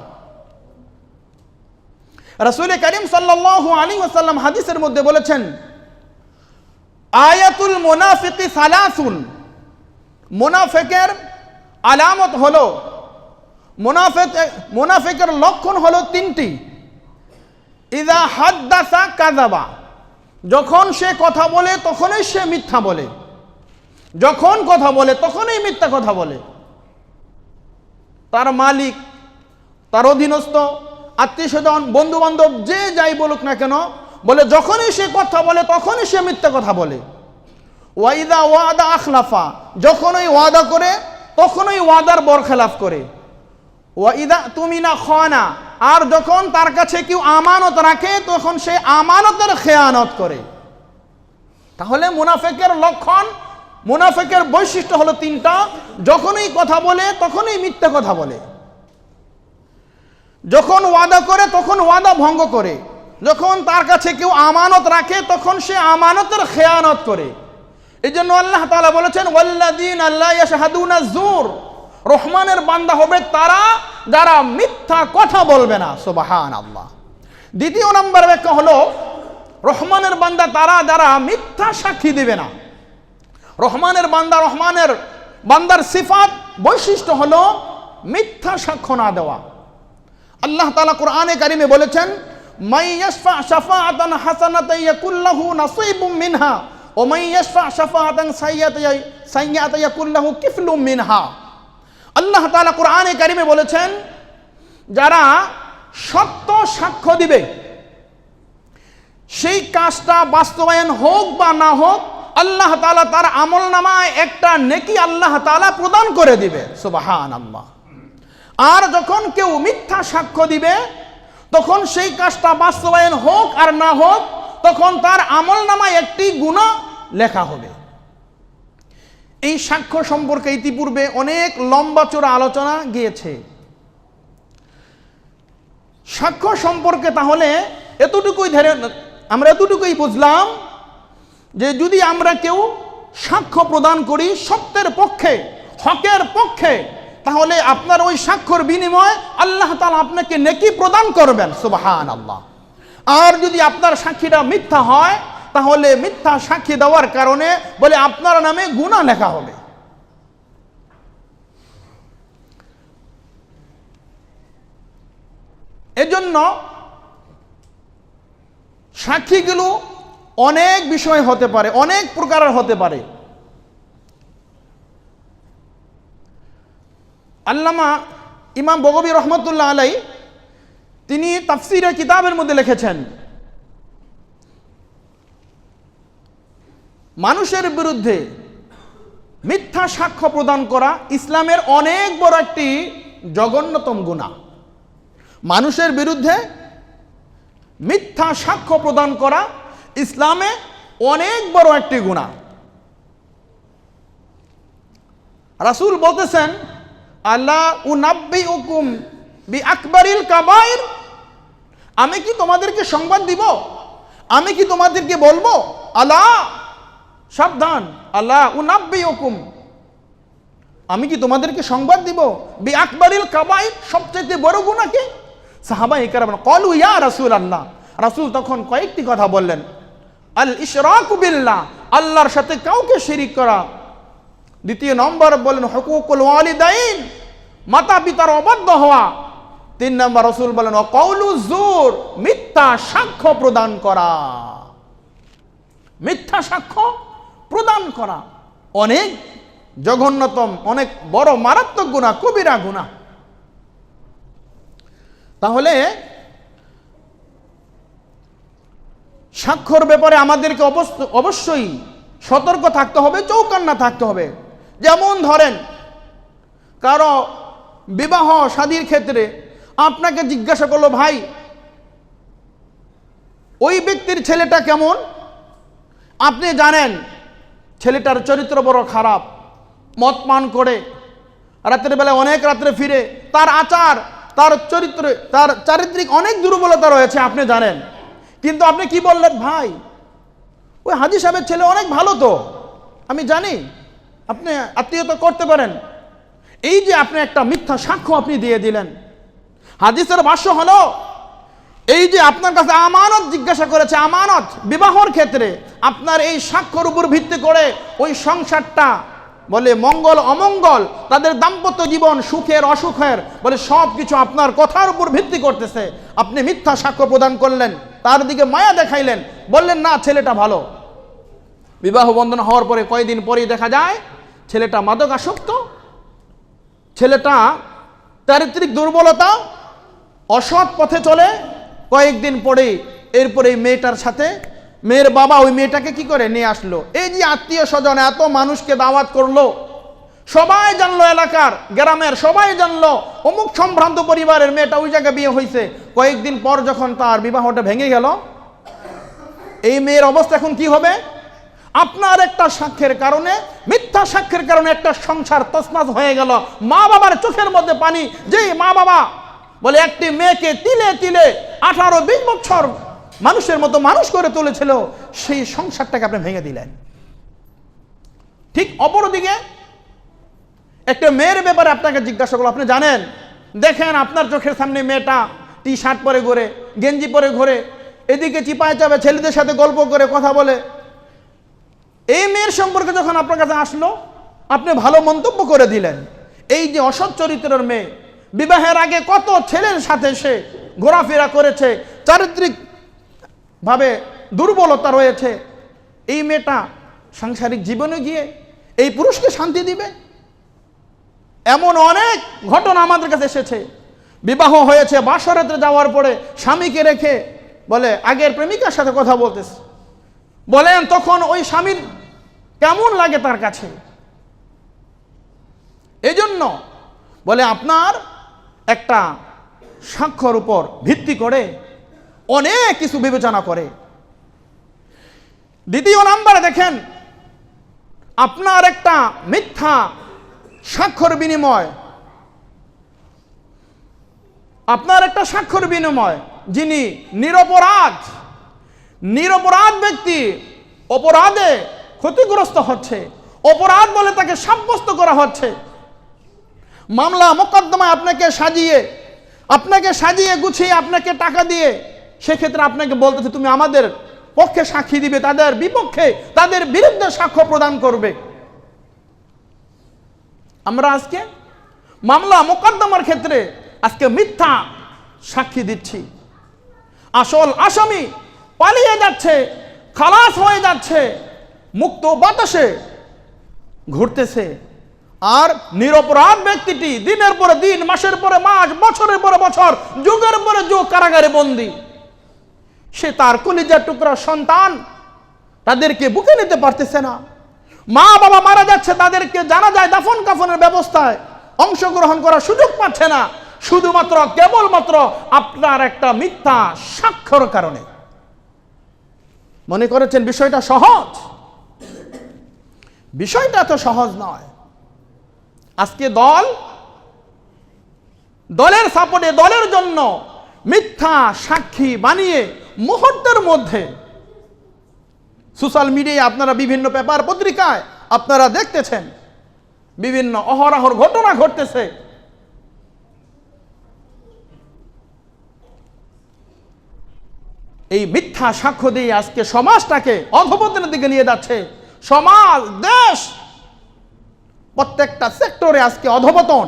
রাসূল করিম সাল্লাল্লাহু আলাইহি ওয়াসাল্লাম হাদিসের মধ্যে বলেছেন, আয়াতুল মুনাফিকি সালাসুন, মুনাফিকের আলামত হলো, মুনাফিকের লক্ষণ হলো তিনটি। ইযা হাদ্দাসা কাযাবা, যখন সে কথা বলে তখনই সে মিথ্যা বলে, যখন কথা বলে তখনই মিথ্যা কথা বলে। তার মালিক, তার অধীনস্থ, আত্মীয় স্বজন, বন্ধু বান্ধব যে যাই বলুক না কেন, বলে যখনই সে কথা বলে তখনই সে মিথ্যা কথা বলে। ওয়াইদা ওয়াদা আখলাফা, যখনই ওয়াদা করে তখনই ওয়াদার বরখেলাফ করে। ওয়াইদা তুমিনা খানা, আর যখন তার কাছে কেউ আমানত রাখে তখন সে আমানতের খেয়ানত করে। তাহলে মুনাফিকের লক্ষণ, মুনাফিকের বৈশিষ্ট্য হলো তিনটা। যখনই কথা বলে তখনই মিথ্যা কথা বলে, যখন ওয়াদা করে তখন ওয়াদা ভঙ্গ করে, যখন তার কাছে কেউ আমানত রাখে তখন সে আমানতের খেয়ানত করে। এই জন্য আল্লাহ তাআলা বলেছেন ওয়াল্লাযীনা লা ইয়াশহাদুনা যুর, রহমানের বান্দা হবে তারা যারা মিথ্যা কথা বলবে না। সুবহানাল্লাহ। দ্বিতীয় নম্বর ব্যাখ্যা হলো রহমানের বান্দা তারা যারা মিথ্যা সাক্ষী দিবে না। রহমানের বান্দার সিফাত বৈশিষ্ট্য হলো মিথ্যা সাক্ষ্য না দেওয়া। আল্লাহ তাআলা কোরআনে কারিমে বলেছেন, মান ইয়াশফা শাফাআতান হাসানাতান ইয়াকুল লাহু নাসীবুম মিনহা ওয়া মান ইয়াশফা শাফাআতান সাইয়্যাতান ইয়াকুল লাহু কিফলুম মিনহা। আল্লাহ তাআলা কোরআনে কারিমে বলেছেন, যারা সত্য সাক্ষ্য দিবে, সেই কাজটা বাস্তবায়ন হোক বা না হোক, আল্লাহ তাআলা তার আমলনামায় একটা নেকি আল্লাহ তাআলা প্রদান করে দিবে। সুবহানাল্লাহ। আর যখন কেউ মিথ্যা সাক্ষ্য দিবে, তখন সেই কাজটা বাস্তবায়ন হোক আর না হোক, তখন তার আমলনামায় একটি গুনাহ লেখা হবে। এই সাক্ষ্য সম্পর্কে ইতিপূর্বে অনেক লম্বা চড়া আলোচনা গিয়েছে। সাক্ষ্য সম্পর্কে তাহলে আমরা এতটুকুই বুঝলাম যে যদি আমরা কেউ সাক্ষ্য প্রদান করি সত্যের পক্ষে, হকের পক্ষে, তাহলে আপনার ওই সাক্ষ্যর বিনিময়ে আল্লাহ তাআলা আপনাকে নেকি প্রদান করবেন। সুবহানাল্লাহ। আর যদি আপনার সাক্ষীটা মিথ্যা হয়, তাহলে মিথ্যা সাক্ষী দেওয়ার কারণে বলে আপনার নামে গুনাহ লেখা হবে। এজন্য সাক্ষীগুলো অনেক বিষয় হতে পারে, অনেক প্রকারের হতে পারে। আল্লামা ইমাম বগবী রহমতুল্লাহ আলাইহি তিনি তাফসীরে কিতাবের মধ্যে লিখেছেন, মানুষের বিরুদ্ধে মিথ্যা সাক্ষ্য প্রদান করা ইসলামের অনেক বড় একটি জঘন্যতম গুনাহ। মানুষের বিরুদ্ধে মিথ্যা সাক্ষ্য প্রদান করা ইসলামে অনেক বড় একটি গুনাহ। রাসূল বলতেছেন, আলা উনাব্বিউকুম বিআকবারিল কাবাইর, আমি কি তোমাদেরকে সংবাদ দিব, আমি কি তোমাদেরকে বলবো, আলা সাবধান, আলা উনাব্বিউকুম, আমি কি তোমাদেরকে সংবাদ দিব, বিআকবারিল কাবাইর, সবচেয়ে বড় গুনাহ কি? সাহাবায়ে কেরাম ক্বালু ইয়া রাসূলুল্লাহ, রাসূল তখন কয়েকটি কথা বললেন। আল ইশরাকু বিল্লাহ, আল্লাহর সাথে কাউকে শিরিক করা। দ্বিতীয় নম্বর বলেন হুকুকুল ওয়ালিদাইন, মাতা পিতার অবাধ্য হওয়া। 3 নম্বর রাসূল বলেন ওয়াকাউলু যুর, মিথ্যা সাক্ষ্য প্রদান করা। মিথ্যা সাক্ষ্য প্রদান করা অনেক জঘন্যতম, অনেক বড় মারাত্মক গুনাহ, কবিরা গুনাহ। তাহলে সাক্ষ্যর ব্যাপারে আমাদেরকে অবশ্যই সতর্ক থাকতে হবে, চৌকান্না থাকতে হবে। যেমন ধরেন কারো বিবাহ শাদীর ক্ষেত্রে আপনাকে জিজ্ঞাসা করলো, ভাই ওই ব্যক্তির ছেলেটা কেমন? আপনি জানেন ছেলেটার চরিত্র বড় খারাপ, মদ পান করে, রাতের বেলায় অনেক রাত্রে ফিরে, তার আচার, তার চরিত্র, তার চারিত্রিক অনেক দুর্বলতা রয়েছে আপনি জানেন। কিন্তু আপনি কি বললেন, ভাই ওই হাজী সাহেবের ছেলে অনেক ভালো, তো আমি জানি, আপনি আত্মীয়তা করতে পারেন। এই যে আপনি একটা মিথ্যা সাক্ষ্য আপনি দিয়ে দিলেন। হাদিসের ভাষ্য হলো, এই যে আপনার কাছে আমানত জিজ্ঞাসা করেছে, আমানত বিবাহর ক্ষেত্রে, আপনার এই সাক্ষ্যর উপর ভিত্তি করে ওই সংসারটা বলে মঙ্গল অমঙ্গল, তাদের দাম্পত্য জীবন সুখের অসুখের বলে সব কিছু আপনার কথার উপর ভিত্তি করতেছে। আপনি মিথ্যা সাক্ষ্য প্রদান করলেন, তার দিকে মায়া দেখাইলেন, বললেন না ছেলেটা ভালো। বিবাহ বন্ধন হওয়ার পরে কয়েকদিন পরেই দেখা যায় ছেলেটা মাদকাসক্ত, ছেলেটা চারিত্রিক দুর্বলতা, অসৎ পথে চলে। কয়েকদিন পরে এরপরে মেয়েটার সাথে মেয়ের বাবা ওই মেয়েটাকে কি করে নিয়ে আসলো। এই যে আত্মীয় স্বজন এত মানুষকে দাওয়াত করলো, সবাই জানলো, এলাকার গ্রামের সবাই জানলো অমুক সম্ভ্রান্ত পরিবারের মেয়েটা ওই জায়গায় বিয়ে হয়েছে। কয়েকদিন পর যখন তার বিবাহটা ভেঙে গেল, এই মেয়ের অবস্থা এখন কি হবে? আপনার একটা সাক্ষ্যের কারণে, মিথ্যা সাক্ষ্যের কারণে একটা সংসার তছনছ হয়ে গেল। মা বাবার চোখের মধ্যে পানি। যেই মা বাবা বলে একটি মেয়েকে তিলে তিলে 18-20 বছর মানুষের মতো মানুষ করে তুলেছিল, সেই সংসারটাকে আপনি ভেঙে দিলেন। ঠিক অপরদিকে একটা মেয়ের ব্যাপারে আপনাকে জিজ্ঞাসা করলো, আপনি জানেন, দেখেন আপনার চোখের সামনে মেয়েটা টি শার্ট পরে ঘোরে, গেঞ্জি পরে ঘোরে, এদিকে চিপায় চাপে ছেলেদের সাথে গল্প করে কথা বলে। এই মেয়ের সম্পর্কে যখন আপনার কাছে আসলো, আপনি ভালো মন্তব্য করে দিলেন। এই যে অসৎ চরিত্রের মেয়ে, বিবাহের আগে কত ছেলের সাথে সে ঘোরাফেরা করেছে, চারিত্রিক ভাবে দুর্বলতা রয়েছে, এই মেয়েটা সাংসারিক জীবনে গিয়ে এই পুরুষকে শান্তি দিবে? এমন অনেক ঘটনা আমাদের কাছে এসেছে। বিবাহ হয়েছে, বাসরাতে যাওয়ার পরে স্বামীকে রেখে বলে আগের প্রেমিকার সাথে কথা বলতেছে। বলেন তখন ওই স্বামীর কেমন লাগে তার কাছে? এই জন্য বলে আপনার একটা সাক্ষ্যর উপর ভিত্তি করে অনেক কিছু বিবেচনা করে। দ্বিতীয় নাম্বারে দেখেন, আপনার একটা মিথ্যা সাক্ষ্যর বিনিময়, আপনার একটা সাক্ষ্যর বিনিময়, যিনি নিরপরাধ ব্যক্তি অপরাধে ক্ষতিগ্রস্ত হচ্ছে, অপরাধ বলে তাকে সাব্যস্ত করা হচ্ছে। মামলা মোকদ্দমায় আপনাকে সাজিয়ে গুছিয়ে আপনাকে টাকা দিয়ে, সেক্ষেত্রে আপনাকে বলতেছে তুমি আমাদের পক্ষে সাক্ষী দিবে, তাদের বিপক্ষে, তাদের বিরুদ্ধে সাক্ষ্য প্রদান করবে। আমরা আজকে মামলা মোকদ্দমার ক্ষেত্রে আজকে মিথ্যা সাক্ষী দিচ্ছি, আসল আসামি পালিয়ে যাচ্ছে, খালাস হয়ে যাচ্ছে, মুক্ত বাতাসে ঘুরতেছে, আর নিরপরাধ ব্যক্তিটি দিনের পরে দিন, মাসের পরে মাস, বছরের পরে বছর, যুগের পরে যুগ কারাগারে বন্দী। সে তার কলিজার টুকরা সন্তান তাদেরকে বুকে নিতে পারতেছে না, মা বাবা মারা যাচ্ছে, তাদেরকে জানাজায় দাফন কাফনের ব্যবস্থায় অংশগ্রহণ করার সুযোগ পাচ্ছে না, শুধুমাত্র কেবলমাত্র আপনার একটা মিথ্যা সাক্ষ্যর কারণে। মনে করেছেন বিষয়টা সহজ? বিষয়টা তো সহজ নয়। আজকে দলের সাপোর্টে, দলের জন্য মিথ্যা সাক্ষী বানিয়ে মুহূর্তের মধ্যে সোশ্যাল মিডিয়ায় আপনারা বিভিন্ন পেপার পত্রিকায় আপনারা দেখতেছেন, বিভিন্ন অহরহর ঘটনা ঘটতেছে। এই মিথ্যা সাক্ষ্য দিয়ে আজকে সমাজটাকে অধঃপতনের দিকে নিয়ে যাচ্ছে। সমাজ, দেশ, প্রত্যেকটা সেক্টরে আজকে অধপতন।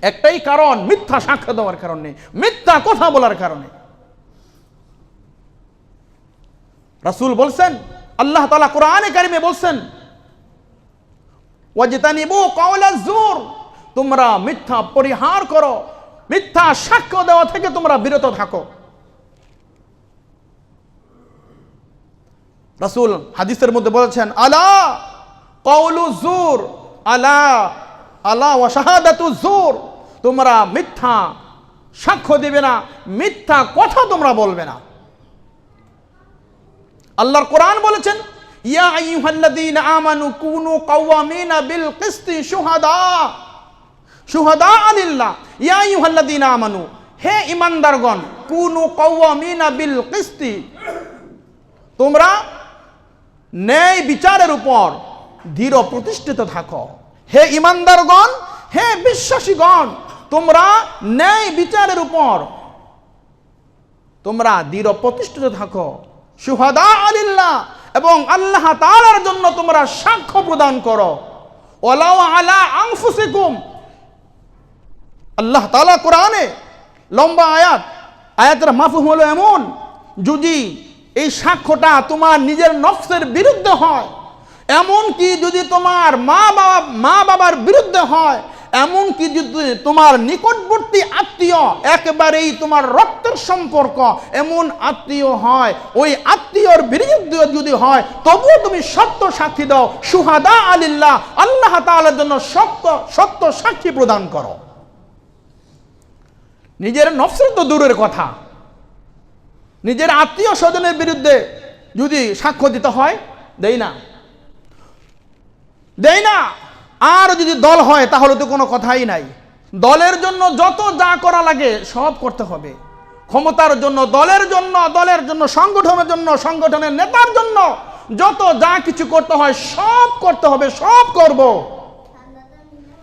একটাই কারণ, মিথ্যা সাক্ষ্য দেওয়ার কারণে, মিথ্যা কথা বলার কারণে। রাসূল বলছেন, আল্লাহ তাআলা কোরআনে কারিমে বলছেন, ওয়াজতানিবু কাওলাজ জুর, তোমরা মিথ্যা পরিহার করো, মিথ্যা সাক্ষ্য দেওয়া থেকে তোমরা বিরত থাকো। রাসূল হাদিসের মধ্যে বলেছেন, আলা কাওলু জুর, আলা আলা ওয়া শাহাদাতু জুর, তোমরা মিথ্যা সাক্ষ্য দিবে না, মিথ্যা কথা তোমরা বলবে না। আল্লাহর কোরআন বলেছেন, ইয়া আইয়ুহাল্লাযীনা আমানু কুনু কাওয়ামিনা বিল কিসতি শুহাদা লিল্লাহ। ইয়া আইয়ুহাল্লাযীনা আমানু, হে ঈমানদারগণ, কুনু কাওয়ামিনা বিল কিসতি, তোমরা ন্যায় বিচারের উপর দৃঢ় প্রতিষ্ঠিত থাকো। হে ঈমানদারগণ, হে বিশ্বাসীগণ, তোমরা ন্যায় বিচারের উপর তোমরা দৃঢ় প্রতিষ্ঠিত থাকো। শুহাদা লিল্লাহ, এবং আল্লাহ তাআলার জন্য তোমরা সাক্ষ্য প্রদান করো। ওয়ালাউ আলা আনফুসিকুম, আল্লাহ তাআলা কোরআনে লম্বা আয়াতের মাফহুম হলো এমন, যদি এই সাক্ষ্যটা তোমার নিজের নফসের বিরুদ্ধে হয়, এমন কি যদি তোমার মা বাবার বিরুদ্ধে হয়, এমন কি যদি তোমার নিকটবর্তী আত্মীয়, একেবারেই তোমার রক্তের সম্পর্ক এমন আত্মীয় হয়, ওই আত্মীয়র বিরুদ্ধে যদি হয়, তবুও তুমি সত্য সাক্ষী দাও। শুহাদা লিল্লাহ, আল্লাহ তাআলার জন্য সত্য সাক্ষী প্রদান করো। নিজের নফসের তো দূরের কথা, নিজের আত্মীয় স্বজনের বিরুদ্ধে যদি সাক্ষ্য দিতে হয়, দেই না। আর যদি দল হয় তাহলে তো কোনো কথাই নাই। দলের জন্য যত যা করা লাগে সব করতে হবে। ক্ষমতার জন্য, দলের জন্য, সংগঠনের জন্য, সংগঠনের নেতার জন্য যত যা কিছু করতে হয় সব করতে হবে, সব করব।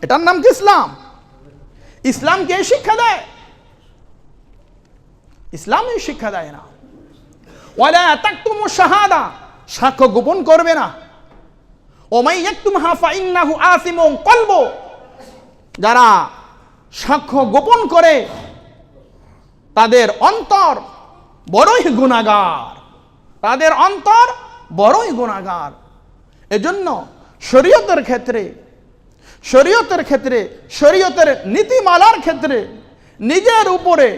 এটার নাম কি ইসলাম? ইসলাম কে শিক্ষা দেয়? ইসলাম এই শিক্ষা দেয় না। ওয়ালা তাকতুমু শাহাদা, সাক্ষ্য গোপন করবে না। ওমাই ইয়াকতুমহা ফাইন্নাহু আসিমুন কলবু, যারা সাক্ষ্য গোপন করে তাদের অন্তর বড়ই গুনাহগার, তাদের অন্তর বড়ই গুনাহগার। এজন্য শরীয়তের শরীয়তের নীতিমালার ক্ষেত্রে নিজের উপরে,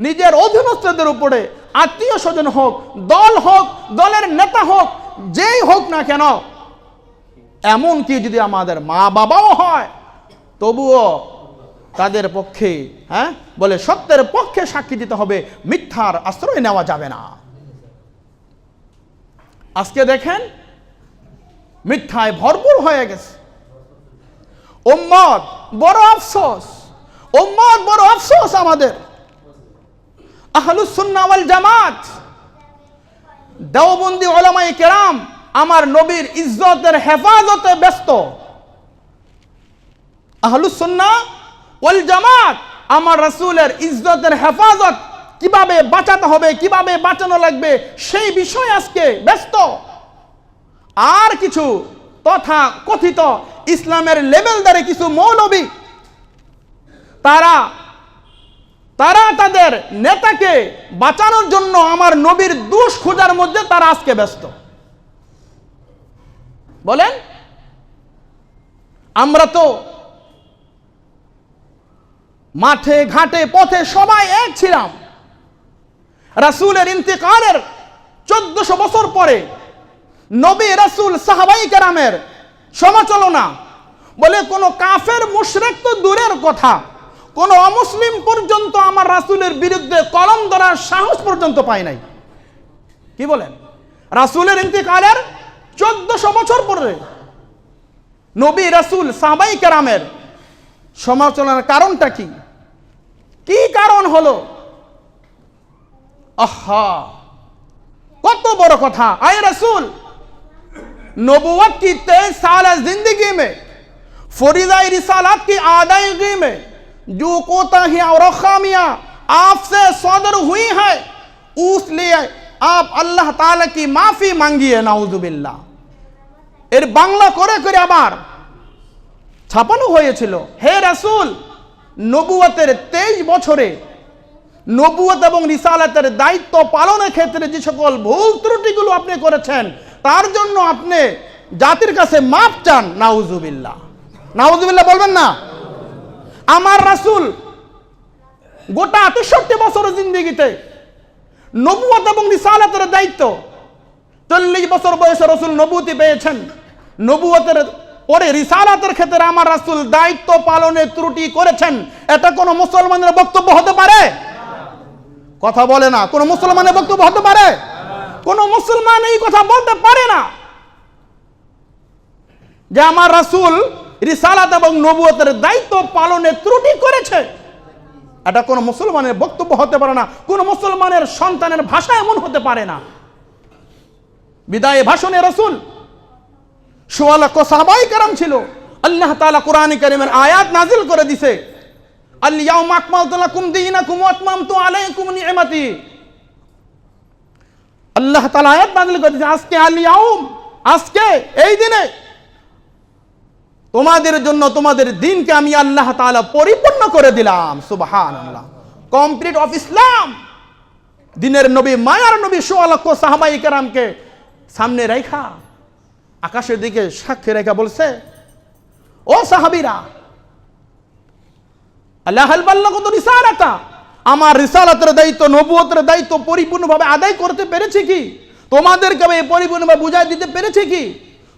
নিজের অধীনস্থদের উপরে, আত্মীয় স্বজন হোক, দল হোক, দলের নেতা হোক, যেই হোক না কেন, এমনকি যদি আমাদের মা বাবাও হয়, তবুও তাদের পক্ষে বলে সত্যের পক্ষে সাক্ষী দিতে হবে, মিথ্যার আশ্রয় নেওয়া যাবে না। আজকে দেখেন মিথ্যায় ভরপুর হয়ে গেছে। উম্মত বড় আফসোস আমাদের। আহলুস সুন্নাহ ওয়াল জামাত, দেওবন্দি উলামায়ে কেরাম আমার নবীর ইজ্জতের হেফাজতে ব্যস্ত। আহলুস সুন্নাহ ওয়াল জামাত আমার রাসূলের ইজ্জতের হেফাজত কিভাবে বাঁচাতে হবে, কিভাবে বাঁচানো লাগবে, সেই বিষয়ে আজকে ব্যস্ত। আর কিছু তথা কথিত ইসলামের লেভেলদারে কিছু মৌলবী, তারা তাদের নেতাকে বাঁচানোর জন্য আমার নবীর দোষ খোঁজার মধ্যে তারা আজকে ব্যস্ত। বলেন, আমরা তো মাঠে ঘাটে পথে সবাই এক ছিলাম। রাসূলের ইন্তেকালের 1400 বছর পরে নবী রাসূল সাহাবায়ে কেরামের সমালোচনা, বলে কোন কাফের মুশরিক তো দূরের কথা, কোন অমুসলিম পর্যন্ত আমার রাসূলের বিরুদ্ধে কলম ধরার সাহস পর্যন্ত পায় নাই। কি বলেন? রাসূলের ইন্তেকালের 1400 বছর পরে নবী রাসূল সাহাবায়ে কেরামের সমালোচনার কারণটা কি? কি কারণ হলো? আহা, কত বড় কথা। আয়ে রাসূল, नबूवत की 23 साल जिंदगी में फरीज़ा रिसालत की अदायगी में जो कोताहियां और खामियां आपसे सदर हुई है, उसलिए आप अल्लाह ताला की माफी मांगिए। नाउजुबिल्लाह। এর বাংলা করে করে আবার ছাপানো হয়েছিল। হে রাসূল, নবুয়তের 23 বছরে নবুয়ত এবং রিসালাতের দায়িত্ব পালনের ক্ষেত্রে যে সকল ভুল ত্রুটিগুলো আপনি করেছেন তার জন্য আপনি জাতির কাছে মাপ চান। নাউজুবিল্লাহ, নাউজুবিল্লাহ বলবেন না? আমার রাসূল গোটা 63 বছরের জিন্দেগিতে নবুয়ত এবং রিসালাতের দায়িত্ব, 40 বছর বয়সে রাসূল নবুয়তি পেয়েছেন। নবুয়তের পরে রিসালাতের ক্ষেত্রে আমার রাসূল দায়িত্ব পালনে ত্রুটি করেছেন, এটা কোন মুসলমানের বক্তব্য হতে পারে? কথা বলে না। কোন মুসলমানের বক্তব্য হতে পারে? কোন মুসলমান এই কথা বলতে পারে না যে আমার রাসূল রিসালাত এবং নবুয়তের দায়িত্ব পালনে ত্রুটি করেছে। এটা কোন মুসলমানের বক্তব্য হতে পারে না, কোন মুসলমানের সন্তানের ভাষা এমন হতে পারে না। বিদায় ভাষণে রাসূল সোয়া লক্ষ সাহাবায়ে কেরাম ছিল। আল্লাহ তাআলা কোরআনে কারীমের আয়াত নাজিল করে দিয়েছে, আল ইয়াউমা আকমালতু লাকুম দীনাকুম ওয়া আতমামতু আলাইকুম নি'মাতি। আল্লাহ তাআলা আয়াত নাজিল করে দিয়েছে, আজকে আল ইয়াউম, আজকে এই দিনে তোমাদের জন্য তোমাদের দিনকে আমি আল্লাহ তাআলা পরিপূর্ণ করে দিলাম। সুবহানাল্লাহ। Complete of Islam. দিনের নবী, মায়ার নবী সোয়া লক্ষ সাহাবায়ে কেরামকে সামনে রেখা আকাশের দিকে সাক্ষী রেখা বলছে, ও সাহাবীরা, আল্লাহ হাল বাল্লাগতু রিসালাতা, আমার রিসালাতের দায়িত্ব, নবুয়তের দায়িত্ব পরিপূর্ণভাবে আদায় করতে পেরেছি কি? তোমাদেরকে আমি পরিপূর্ণভাবে বুঝাই দিতে পেরেছি কি?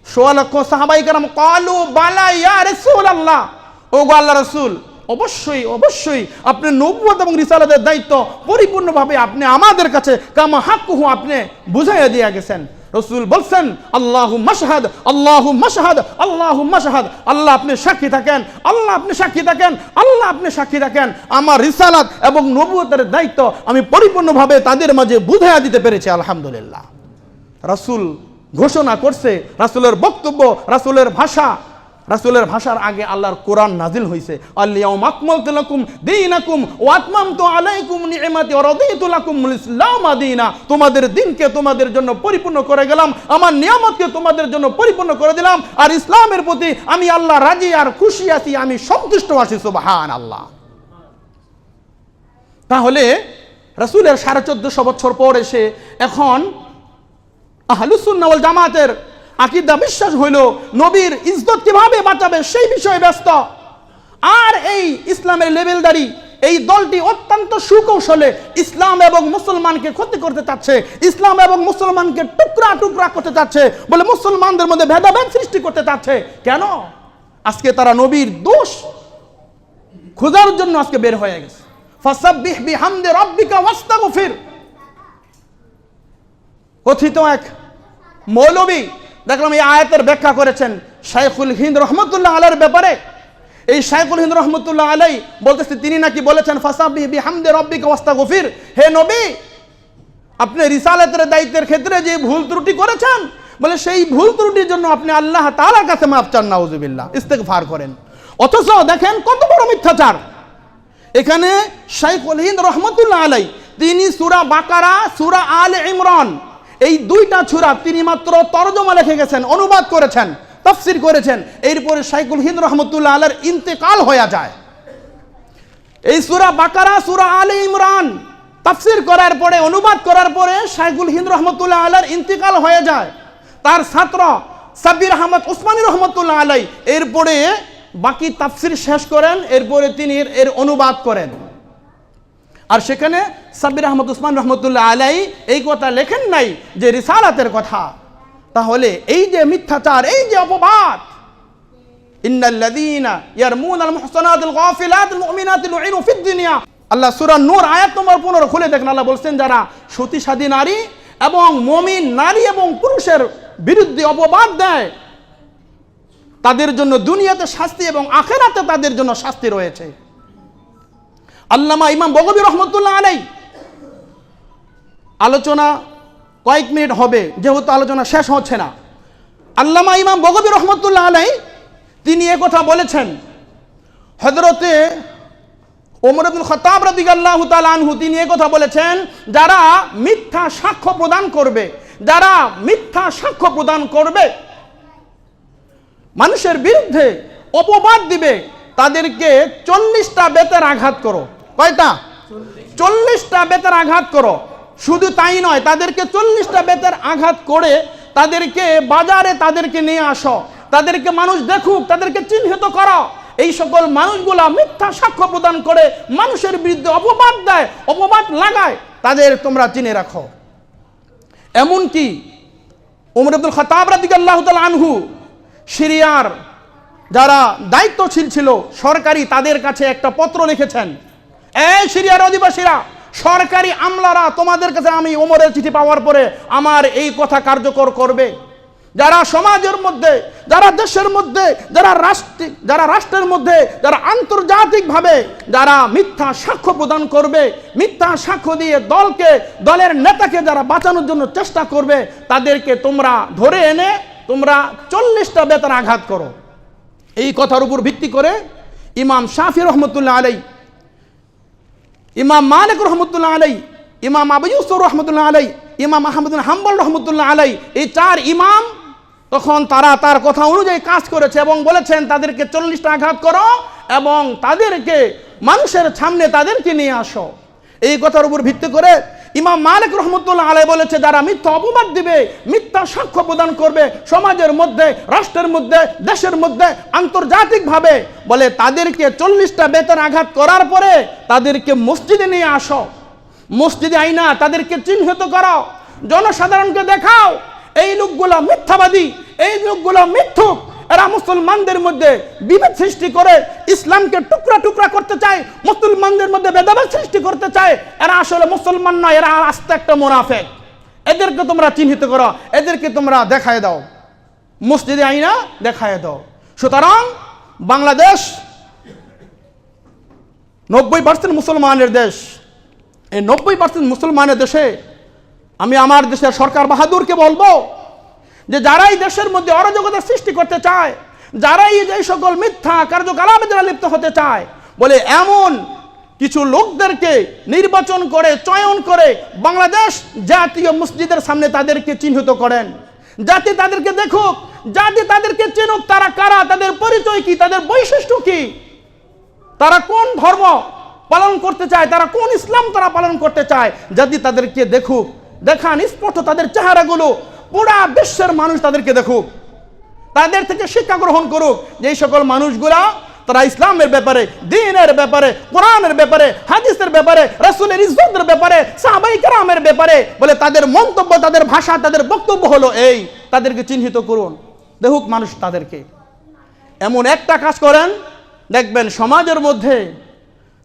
সোয়া লক্ষ সাহাবায়ে কেরাম ক্বালু বালা ইয়া রাসূলুল্লাহ, ও গো আল্লাহর রাসূল, অবশ্যই অবশ্যই আপনি নবুয়ত এবং রিসালাতের দায়িত্ব পরিপূর্ণভাবে আপনি আমাদের কাছে কামা হাক্কুহু আপনি বুঝাইয়া দিয়ে গেছেন। রাসূল বলছেন, আল্লাহুম্মা শাহাদ, আল্লাহুম্মা শাহাদ, আল্লাহুম্মা শাহাদ, আল্লাহ আপনি সাক্ষী থাকেন, আল্লাহ আপনি সাক্ষী থাকেন, আল্লাহ আপনি সাক্ষী থাকেন, আমার রিসালাত এবং নবুয়তের দায়িত্ব আমি পরিপূর্ণভাবে তাদের মাঝে বুঝাইয়া দিতে পেরেছি। আলহামদুলিল্লাহ। রাসূল ঘোষণা করছে, রাসূলের বক্তব্য, রাসূলের ভাষা, রাসূলের ভাষার আগে আল্লাহর কোরআন নাজিল হয়েছে, আল ইয়াউমা আকমালতু লাকুম দীনাকুম ওয়া আতমামতু আলাইকুম নি'মাতি ওয়া রাদিতু লাকুমুল ইসলাম দীনা। তোমাদের দিনকে তোমাদের জন্য পরিপূর্ণ করে গেলাম, আমার নিয়ামতকে তোমাদের জন্য পরিপূর্ণ করে দিলাম, আর ইসলামের প্রতি আমি আল্লাহ রাজি আর খুশি আছি, আমি সন্তুষ্ট আছি। সুবহানাল্লাহ। তাহলে রাসূলের 1450 বছর পর এসে এখন আহলুস সুন্নাহ ওয়াল জামাতের আকীদা বিশ্বাস হইল নবীর ইজ্জত কিভাবে বাঁচাবে সেই বিষয়ে ব্যস্ত। আর এই ইসলামের লেভেলদারি এই দলটি অত্যন্ত সুকৌশলে ইসলাম এবং মুসলমানকে ক্ষতি করতে চাচ্ছে, ইসলাম এবং মুসলমানকে টুকরা টুকরা করতে চাচ্ছে, বলে মুসলমানদের মধ্যে ভেদাভেদ সৃষ্টি করতে চাচ্ছে। কেন? আজকে তারা নবীর দোষ খোঁজার জন্য আজকে বের হয়ে গেছে। ফাসাব্বিহ বিহামদি রাব্বিকা ওয়াস্তাগফির। কথিত এক মৌলবী দেখলাম এই আয়াতের ব্যাখ্যা করেছেন শাইখুল হিন্দ রহমতুল্লাহ আলাইহির ব্যাপারে। এই শাইখুল হিন্দ রহমতুল্লাহ আলাই বলতেছে, তিনি নাকি বলেছেন ফাসাব্বিহ বিহামদি রাব্বিকা ওয়াস্তাগফির, হে নবী আপনি রিসালাতের দায়িত্বের ক্ষেত্রে যে ভুল ত্রুটি করেছেন, বলে সেই ভুল ত্রুটির জন্য আপনি আল্লাহ তাআলার কাছে মাফ চান, নাউজুবিল্লাহ, ইস্তেগফার করেন। অথচ দেখেন কত বড় মিথ্যাচার। এখানে শাইখুল হিন্দ রহমতুল্লাহ আলাই তিনি সূরা বাকারা, সূরা আলে ইমরান এই দুইটা সূরা তিনি মাত্র তরজমা লিখে গেছেন, অনুবাদ করেছেন, তাফসীর করেছেন। এরপরে শাইখুল হিন্দ রহমতুল্লাহ আলাইহির ইন্তেকাল হয়ে যায়। এই সূরা বাকারা, সূরা আলে ইমরান তাফসীর করার পরে, অনুবাদ করার পরে শাইখুল হিন্দ রহমতুল্লাহ আলাইহির ইন্তেকাল হয়ে যায়। তার ছাত্র সাব্বির আহমদ উসমানী রহমতুল্লাহ আলাইহি এরপরে বাকি তাফসীর শেষ করেন, এরপরে তিনি এর অনুবাদ করেন। আর সেখানে সাব্বির আহমদ উসমান রহমতুল্লাহ আলাইহি এই কথা লেখেন নাই যে রিসালাতের কথা। তাহলে এই যে মিথ্যাচার, এই যে অপবাদ, ইন্নাল্লাযীনা ইয়ারমুনাল মুহসানাতিল গাফিলাতিল মুমিনাতিল লুইনু ফিদ দুনিয়া, আল্লাহ সূরা নূর আয়াত নম্বর 15 খুলে দেখেন, আল্লাহ বলছেন যারা সতীসাধী নারী এবং মুমিন নারী এবং পুরুষের বিরুদ্ধে অপবাদ দেয় তাদের জন্য দুনিয়াতে শাস্তি এবং আখিরাতে তাদের জন্য শাস্তি রয়েছে। আল্লামা ইমাম বগবী রহমতুল্লাহ আলাইহি আলোচনা কয়েক মিনিট হবে যেহেতু আলোচনা শেষ হচ্ছে না। আল্লামা ইমাম বগবী রহমতুল্লাহ আলাইহি তিনি একথা বলেছেন, হযরতে ওমর ইবনে খাত্তাব রাদিয়াল্লাহু তাআলা আনহু তিনি একথা বলেছেন, যারা মিথ্যা সাক্ষ্য প্রদান করবে, যারা মিথ্যা সাক্ষ্য প্রদান করবে মানুষের বিরুদ্ধে অপবাদ দিবে তাদেরকে 40টা বেতের আঘাত করো। কয়টা? 40টা বেতের আঘাত করো। শুধু তাই নয়, তাদেরকে 40টা বেতের আঘাত করে তাদেরকে বাজারে তাদেরকে নিয়ে আসো, তাদেরকে মানুষ দেখুক, তাদেরকে চিহ্নিত করো। এই সকল মানুষগুলা মিথ্যা সাক্ষ্য প্রদান করে মানুষের বিরুদ্ধে অপবাদ দেয়, অপবাদ লাগায়, তাদের তোমরা চিনে রাখো। এমনকি ওমর ইবনুল খাত্তাব রাদিয়াল্লাহু তাআলা আনহু সিরিয়ার যারা দায়িত্বশীল ছিল সরকারি, তাদের কাছে একটা পত্র লিখেছেন, এই সিরিয়ার অধিবাসীরা, সরকারি আমলারা, তোমাদের কাছে আমি ওমরের চিঠি পাওয়ার পরে আমার এই কথা কার্যকর করবে। যারা সমাজের মধ্যে, যারা দেশের মধ্যে, যারা রাষ্ট্রের মধ্যে, যারা আন্তর্জাতিকভাবে যারা মিথ্যা সাক্ষ্য প্রদান করবে, মিথ্যা সাক্ষ্য দিয়ে দলের নেতাকে যারা বাঁচানোর জন্য চেষ্টা করবে, তাদেরকে তোমরা ধরে এনে তোমরা 40টা বেতের আঘাত করো। এই কথার উপর ভিত্তি করে ইমাম শাফি রহমতুল্লাহ আলাই, ইমাম মালিক রহমতুল্লাহ আলাই, ইমাম আবু ইউসুফ রহমতুল্লাহ আলাই, ইমাম আহমদ বিন হাম্বল রহমতুল্লাহ আলাই, এই 4 ইমাম তখন তারা তার কথা অনুযায়ী কাজ করেছে এবং বলেছেন তাদেরকে 40টা আঘাত করো এবং তাদেরকে মানুষের সামনে তাদেরকে নিয়ে আসো। এই কথার উপর ভিত্তি করে ইমাম মালিক রহমতুল্লাহ আলাই বলেছে, যারা মিথ্যা অপবাদ দিবে, মিথ্যা সাক্ষ্য প্রদান করবে সমাজের মধ্যে, রাষ্ট্রের মধ্যে, দেশের মধ্যে, আন্তর্জাতিকভাবে, বলে তাদেরকে 40টা বেতের আঘাত করার পরে তাদেরকে মসজিদে নিয়ে আসো, মসজিদে আইনা তাদেরকে চিহ্নিত করো, জনসাধারণকে দেখাও এই লোকগুলা মিথ্যাবাদী, এই লোকগুলা মিথ্যুক, এরা মুসলমানদের মধ্যে বিভেদ সৃষ্টি করে ইসলামকে টুকরা টুকরা করতে চায়, মুসলমানদের মধ্যে ভেদাভেদ সৃষ্টি করতে চায়, এরা আসলে মুসলমান নয়, এরা আস্তে একটা মুনাফিক। এদেরকে তোমরা চিহ্নিত করো, এদেরকে তোমরা দেখায় দাও, মসজিদে আইনা দেখায় দাও। সুতরাং বাংলাদেশ 90% মুসলমানের দেশ। এই 90% মুসলমানের দেশে আমি আমার দেশের সরকার বাহাদুরকে বলবো যে যারাই দেশের মধ্যে অরাজকতা সৃষ্টি করতে চায়, যারাই এই সকল মিথ্যা কার্যকলাপে যারা লিপ্ত হতে চায়, বলে এমন কিছু লোকদেরকে নির্বাচন করে, চয়ন করে বাংলাদেশ জাতীয় মসজিদের সামনে তাদেরকে চিহ্নিত করেন, জাতি তাদেরকে দেখুক, জাতি তাদেরকে চিনুক, তারা কারা, তাদের পরিচয় কি, তাদের বৈশিষ্ট্য কি, তারা কোন ধর্ম পালন করতে চায়, তারা কোন ইসলাম তারা পালন করতে চায়, যদি তাদেরকে দেখুক, দেখান স্পষ্ট তাদের চেহারাগুলো, পুরা বিশ্বের মানুষ তাদেরকে দেখুক, তাদের থেকে শিক্ষা গ্রহণ করুক যে এই সকল মানুষগুলা তারা ইসলামের ব্যাপারে, দ্বীনের ব্যাপারে, কোরআনের ব্যাপারে, হাদিসের ব্যাপারে, রাসূলের ইজ্জতের ব্যাপারে, সাহাবায়ে কেরামের ব্যাপারে, বলে তাদের মন্তব্য, তাদের ভাষা, তাদের বক্তব্য হলো এই, তাদেরকে চিহ্নিত করুন, দেখুক মানুষ তাদেরকে। এমন একটা কাজ করেন, দেখবেন সমাজের মধ্যে,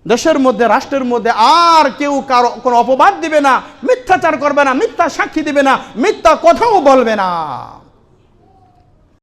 দেশের মধ্যে, রাষ্ট্রের মধ্যে আর কেউ কারো কোনো অপবাদ দিবে না, মিথ্যাচার করবে না, মিথ্যা সাক্ষী দিবে না, মিথ্যা কথাও বলবে না।